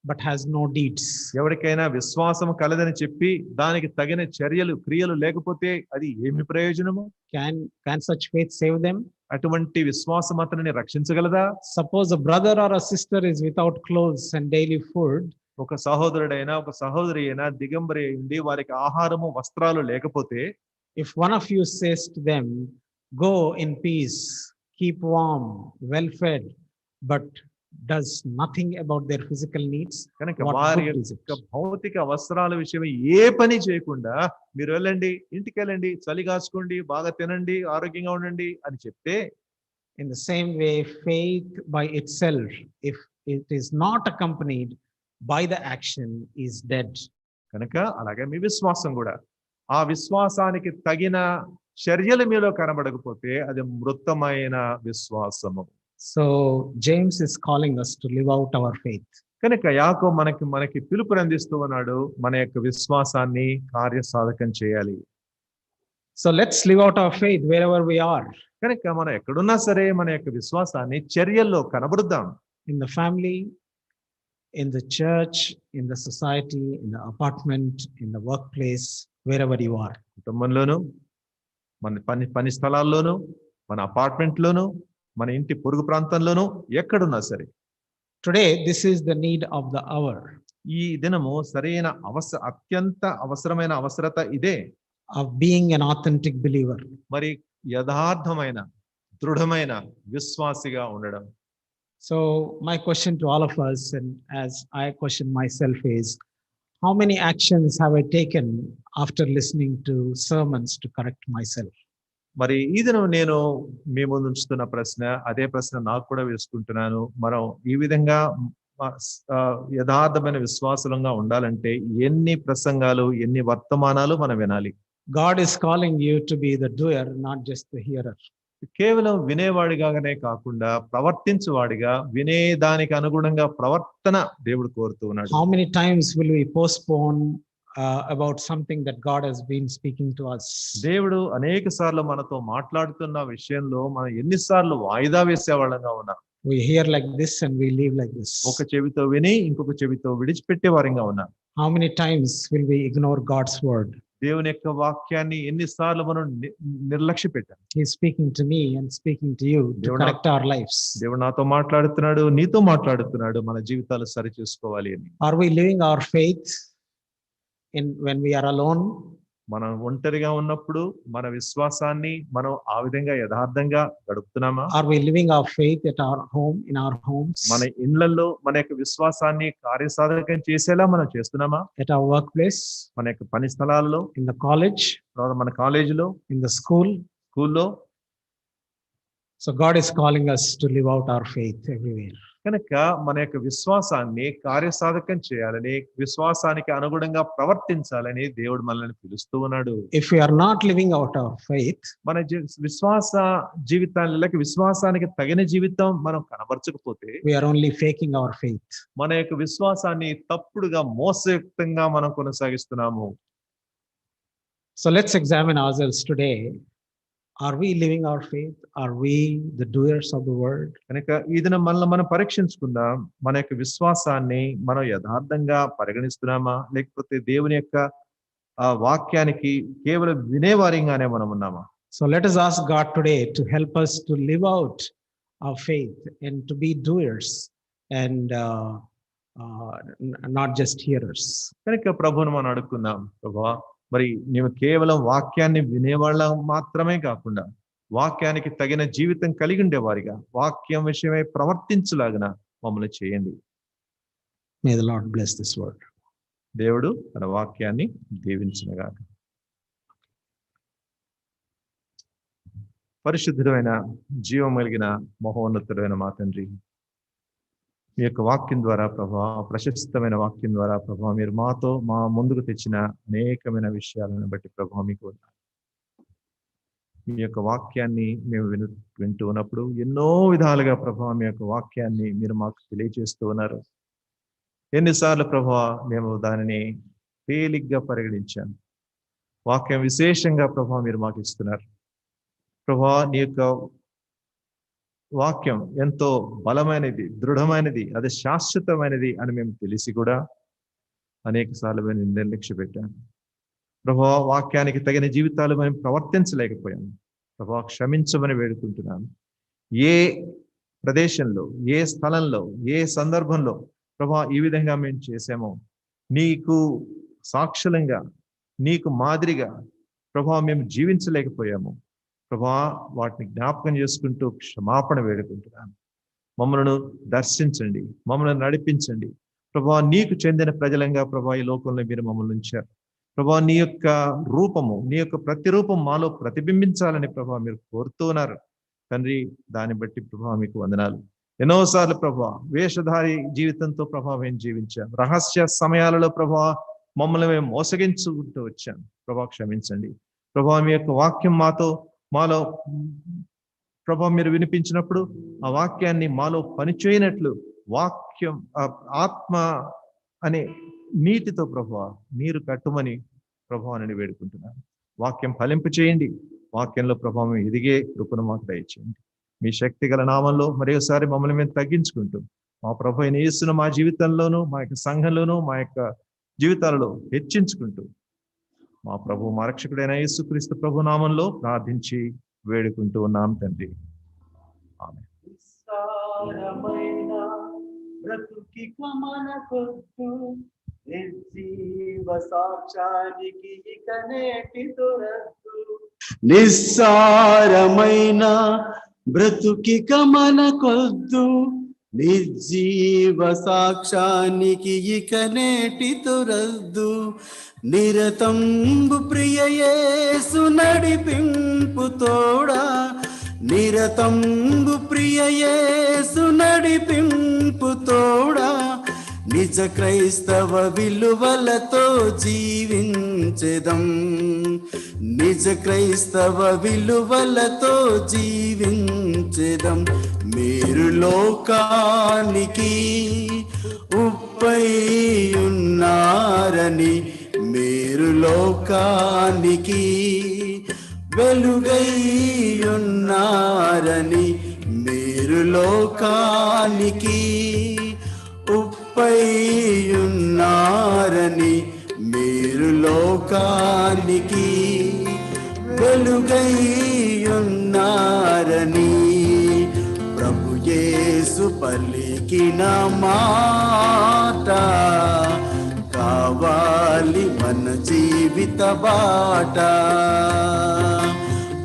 [SPEAKER 1] but has no deeds?
[SPEAKER 2] ఎవరికైనా విశ్వాసం కలదని చెప్పి దానికి తగిన చర్యలు క్రియలు లేకపోతే అది ఏమి ప్రయోజనము?
[SPEAKER 1] Can such faith save them?
[SPEAKER 2] అటువంటి విశ్వాసం అతనిని రక్షించగలదా?
[SPEAKER 1] Suppose a brother or a sister is without clothes and daily food.
[SPEAKER 2] ఒక సహోదరుడైనా ఒక సహోదరి అయినా దిగంబరి ఉండి వారికి ఆహారము వస్త్రాలు లేకపోతే,
[SPEAKER 1] if one of you says to them, go in peace, keep warm, well fed, but does nothing about their physical needs,
[SPEAKER 2] కనుక వారి యొక్క భౌతిక వస్త్రాల విషయమై ఏ పని చేయకుండా మీరు వెళ్ళండి, ఇంటికి వెళ్ళండి, చలి కాచుకోండి, బాగా తినండి, ఆరోగ్యంగా ఉండండి అని చెప్తే,
[SPEAKER 1] in the same way faith by itself, if it is not accompanied by the action, is dead.
[SPEAKER 2] కనుక అలాగే మీ విశ్వాసం కూడా ఆ విశ్వాసానికి తగిన చర్యలు మీలో కనబడకపోతే అది మృతమైన విశ్వాసము.
[SPEAKER 1] So James is calling us to live out our faith.
[SPEAKER 2] కనుక యాకోబు మనకి పిలుపుని అందిస్తూ ఉన్నాడు, మన యొక్క విశ్వాసాన్ని కార్యసాధకం చేయాలి.
[SPEAKER 1] So let's live out our faith wherever we are.
[SPEAKER 2] కనుక మనం ఎక్కడున్నా సరే మన యొక్క విశ్వాసాన్ని చర్యల్లో కనబరుద్దాం.
[SPEAKER 1] In the family, in the church, in the society, in the apartment, in the workplace, wherever you are.
[SPEAKER 2] కుటుంబంలోను, మన పని స్థలాల్లోను, మన అపార్ట్మెంట్లోను, మన ఇంటి పొరుగు ప్రాంతంలోను, ఎక్కడున్నా సరే.
[SPEAKER 1] Today this is the need of the hour.
[SPEAKER 2] ఈ దినము సరైన అత్యంత అవసరమైన అవసరత ఇదే,
[SPEAKER 1] of being an authentic believer.
[SPEAKER 2] మరి యథార్థమైన దృఢమైన విశ్వాసిగా ఉండడం.
[SPEAKER 1] So my question to all of us, and as I question myself, is how many actions have I taken after listening to sermons to correct myself?
[SPEAKER 2] మరి ఈ దినం నేను మీ ముందు ఉంచుతున్న ప్రశ్న, అదే ప్రశ్న నాకు కూడా వేసుకుంటున్నాను. మనం ఈ విధంగా యథార్థమైన విశ్వాసంగా ఉండాలంటే ఎన్ని ప్రసంగాలు, ఎన్ని వర్తమానాలు మనం వినాలి?
[SPEAKER 1] God is calling you to be the doer, not just the hearer.
[SPEAKER 2] కేవలం వినేవాడిగానే కాకుండా ప్రవర్తించువాడిగా వినే దానికి అనుగుణంగా ప్రవర్తన దేవుడు కోరుతూ ఉన్నాడు.
[SPEAKER 1] How many times will we postpone about something that God has been speaking to us?
[SPEAKER 2] దేవుడు అనేక సార్లు మనతో మాట్లాడుతున్న విషయంలో మనం ఎన్నిసార్లు వాయిదా వేసేవాళ్ళంగా ఉన్నాం.
[SPEAKER 1] We hear like this and we leave like this.
[SPEAKER 2] ఒక చెవితో విని ఇంకొక చెవితో విడిచిపెట్టే వారంగా ఉన్నాం.
[SPEAKER 1] How many times will we ignore God's word?
[SPEAKER 2] దేవుని యొక్క వాక్యాన్ని ఎన్నిసార్లు మనం నిర్లక్ష్య పెట్టాం.
[SPEAKER 1] He is speaking to me and speaking to you to correct our lives.
[SPEAKER 2] దేవుడు నాతో మాట్లాడుతున్నాడు, నీతో మాట్లాడుతున్నాడు, మన జీవితాలు సరి చేసుకోవాలి అని.
[SPEAKER 1] Are we living our faith when we are alone?
[SPEAKER 2] మనం ఒంటరిగా ఉన్నప్పుడు మన విశ్వాసాన్ని మనం ఆ విధంగా యథార్థంగా గడుపుతున్నామా?
[SPEAKER 1] Are we living our faith at our home, in our homes?
[SPEAKER 2] మన ఇళ్లలో మన యొక్క విశ్వాసాన్ని కార్యసాధకం చేసేలా మనం చేస్తున్నామా?
[SPEAKER 1] At our workplace?
[SPEAKER 2] మన యొక్క పని స్థలాల్లో,
[SPEAKER 1] in the college?
[SPEAKER 2] మన కాలేజీలో,
[SPEAKER 1] in the స్కూల్లో? So God is calling us to live out our faith everywhere.
[SPEAKER 2] కనుక మన యొక్క విశ్వాసాన్ని కార్యసాధకం చేయాలని, విశ్వాసానికి అనుగుణంగా ప్రవర్తించాలని దేవుడు మనల్ని పిలుస్తూ ఉన్నాడు.
[SPEAKER 1] If we are not living out our faith,
[SPEAKER 2] మన విశ్వాస జీవితానికి, విశ్వాసానికి తగిన జీవితం మనం కనబరచకపోతే,
[SPEAKER 1] we are only faking our faith.
[SPEAKER 2] మన యొక్క విశ్వాసాన్ని తప్పుడుగా మోసయుక్తంగా మనం కొనసాగిస్తున్నాము.
[SPEAKER 1] So let's examine ourselves today. Are we living our faith? Are we the doers of the word?
[SPEAKER 2] కనుక ఈ దినం మనల్ని మనం పరీక్షించుకుందాం. మన యొక్క విశ్వాసాన్ని మనం యథార్థంగా పరిగణిస్తున్నామా, లేకపోతే దేవుని యొక్క వాక్యానికి కేవలం వినేవారిగానే మనం ఉన్నామా?
[SPEAKER 1] So let us ask God today to help us to live out our faith and to be doers and not just hearers.
[SPEAKER 2] కనుక ప్రభువును మనం అడుగుకుందాం, ప్రభువా మరి నీవు కేవలం వాక్యాన్ని వినేవాళ్ళ మాత్రమే కాకుండా వాక్యానికి తగిన జీవితం కలిగి ఉండేవారిగా, వాక్యం విషయమై ప్రవర్తించులాగిన మమ్మల్ని చేయండి.
[SPEAKER 1] May the Lord bless this word.
[SPEAKER 2] దేవుడు తన వాక్యాన్ని దీవించునుగాక. పరిశుద్ధుడైన జీవం కలిగిన మహోన్నతుడైన మా తండ్రి, మీ యొక్క వాక్యం ద్వారా ప్రభా, ప్రశస్తమైన వాక్యం ద్వారా ప్రభా, మీరు మాతో మా ముందుకు తెచ్చిన అనేకమైన విషయాలను బట్టి ప్రభా మీకు వందనాలు. మీ యొక్క వాక్యాన్ని మేము వింటూ ఉన్నప్పుడు ఎన్నో విధాలుగా ప్రభా మీ యొక్క వాక్యాన్ని మీరు మాకు తెలియజేస్తూ ఉన్నారు. ఎన్నిసార్లు ప్రభా మేము దానిని తేలిగ్గా పరిగణించాము. వాక్యం విశేషంగా ప్రభా మీరు మాకు ఇస్తున్నారు. ప్రభా నీ యొక్క వాక్యం ఎంతో బలమైనది, దృఢమైనది, అది శాశ్వతమైనది అని మేము తెలిసి కూడా అనేక సార్లు మేము నిర్లక్ష్య పెట్టాము. ప్రభా వాక్యానికి తగిన జీవితాలు మేము ప్రవర్తించలేకపోయాము. ప్రభా క్షమించమని వేడుకుంటున్నాను. ఏ ప్రదేశంలో, ఏ స్థలంలో, ఏ సందర్భంలో ప్రభా ఈ విధంగా మేము చేసామో, నీకు సాక్షులంగా, నీకు మాదిరిగా ప్రభా మేము జీవించలేకపోయాము. ప్రభా వాటిని జ్ఞాపకం చేసుకుంటూ క్షమాపణ వేడుకుంటున్నాను. మమ్మల్ని దర్శించండి, మమ్మల్ని నడిపించండి. ప్రభా నీకు చెందిన ప్రజలంగా ప్రభా ఈ లోకంలో మీరు మమ్మల్ని ఉంచారు. ప్రభా నీ యొక్క రూపము, నీ యొక్క ప్రతిరూపం మాలో ప్రతిబింబించాలని ప్రభా మీరు కోరుతూ ఉన్నారు తండ్రి. దాన్ని బట్టి ప్రభా మీకు వందనాలు. ఎన్నోసార్లు ప్రభా వేషధారి జీవితంతో ప్రభా మేము జీవించాం. రహస్య సమయాలలో ప్రభా మమ్మల్ని మేము మోసగించుకుంటూ వచ్చాం. ప్రభా క్షమించండి. ప్రభా మీ యొక్క వాక్యం మాలో ప్రభా మీరు వినిపించినప్పుడు ఆ వాక్యాన్ని మాలో పనిచేయనట్లు వాక్యం ఆత్మ అనే నీటితో ప్రభా నీరు కట్టుమని ప్రభా అని వేడుకుంటున్నాను. వాక్యం ఫలింపు చేయండి. వాక్యంలో ప్రభావం ఎదిగే కృపను మాకు దయచేయండి. మీ శక్తి గల నామంలో మరొకసారి మమ్మల్ని మేము తగ్గించుకుంటూ మా ప్రభు అయిన యేసును మా జీవితంలోనూ, మా యొక్క సంఘంలోనూ, మా యొక్క జీవితాలలో హెచ్చించుకుంటూ మా ప్రభు, మా రక్షకుడైన యేసుక్రీస్తు ప్రభు నామంలో ప్రార్థించి వేడుకుంటూ ఉన్నాం తండ్రి. ఆమేన్.
[SPEAKER 3] నిస్సారమైన బ్రతుకిక మనకొద్దు, నిర్జీవ సాక్ష్యానికి ఇక నేటి తొరద్దు. నిరతంబు ప్రియ యేసు నడిపింపు తోడా, నిరతంబు ప్రియ యేసు నడిపింపు తోడా, నిజ క్రైస్తవ విలువలతో జీవించెదం. నిజ క్రైస్తవ విలువలతో జీవించెదం. మీరు లోకానికి ఉప్పై ఉన్నారని, మీరు లోకానికి వెలుగై ఉన్నారని, మీరు లోకానికి ఉప్పై ఉన్నారని, మీరు లోకానికి వెలుగై ఉన్నారని ప్రభు యేసు పలికిన మాట కావాలి మన జీవిత బాట.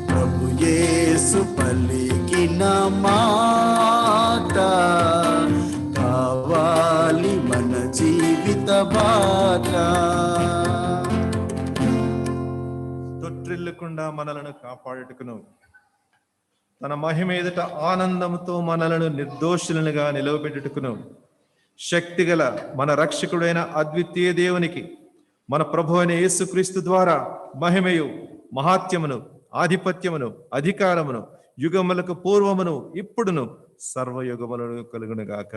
[SPEAKER 3] ప్రభు యేసు పలికిన మాట కావాలి మన జీవిత బాట.
[SPEAKER 2] తొట్టిల్లకుండా మనలను కాపాడుటకును, తన మహిమ ఎదుట ఆనందంతో మనలను నిర్దోషులనుగా నిలవబెట్టుటకును శక్తిగల మన రక్షకుడైన అద్వితీయ దేవునికి మన ప్రభు అయిన యేసుక్రీస్తు ద్వారా మహిమయు మహాత్యమును ఆధిపత్యమును అధికారమును యుగములకు పూర్వమును ఇప్పుడును సర్వయుగములను కలుగునుగాక.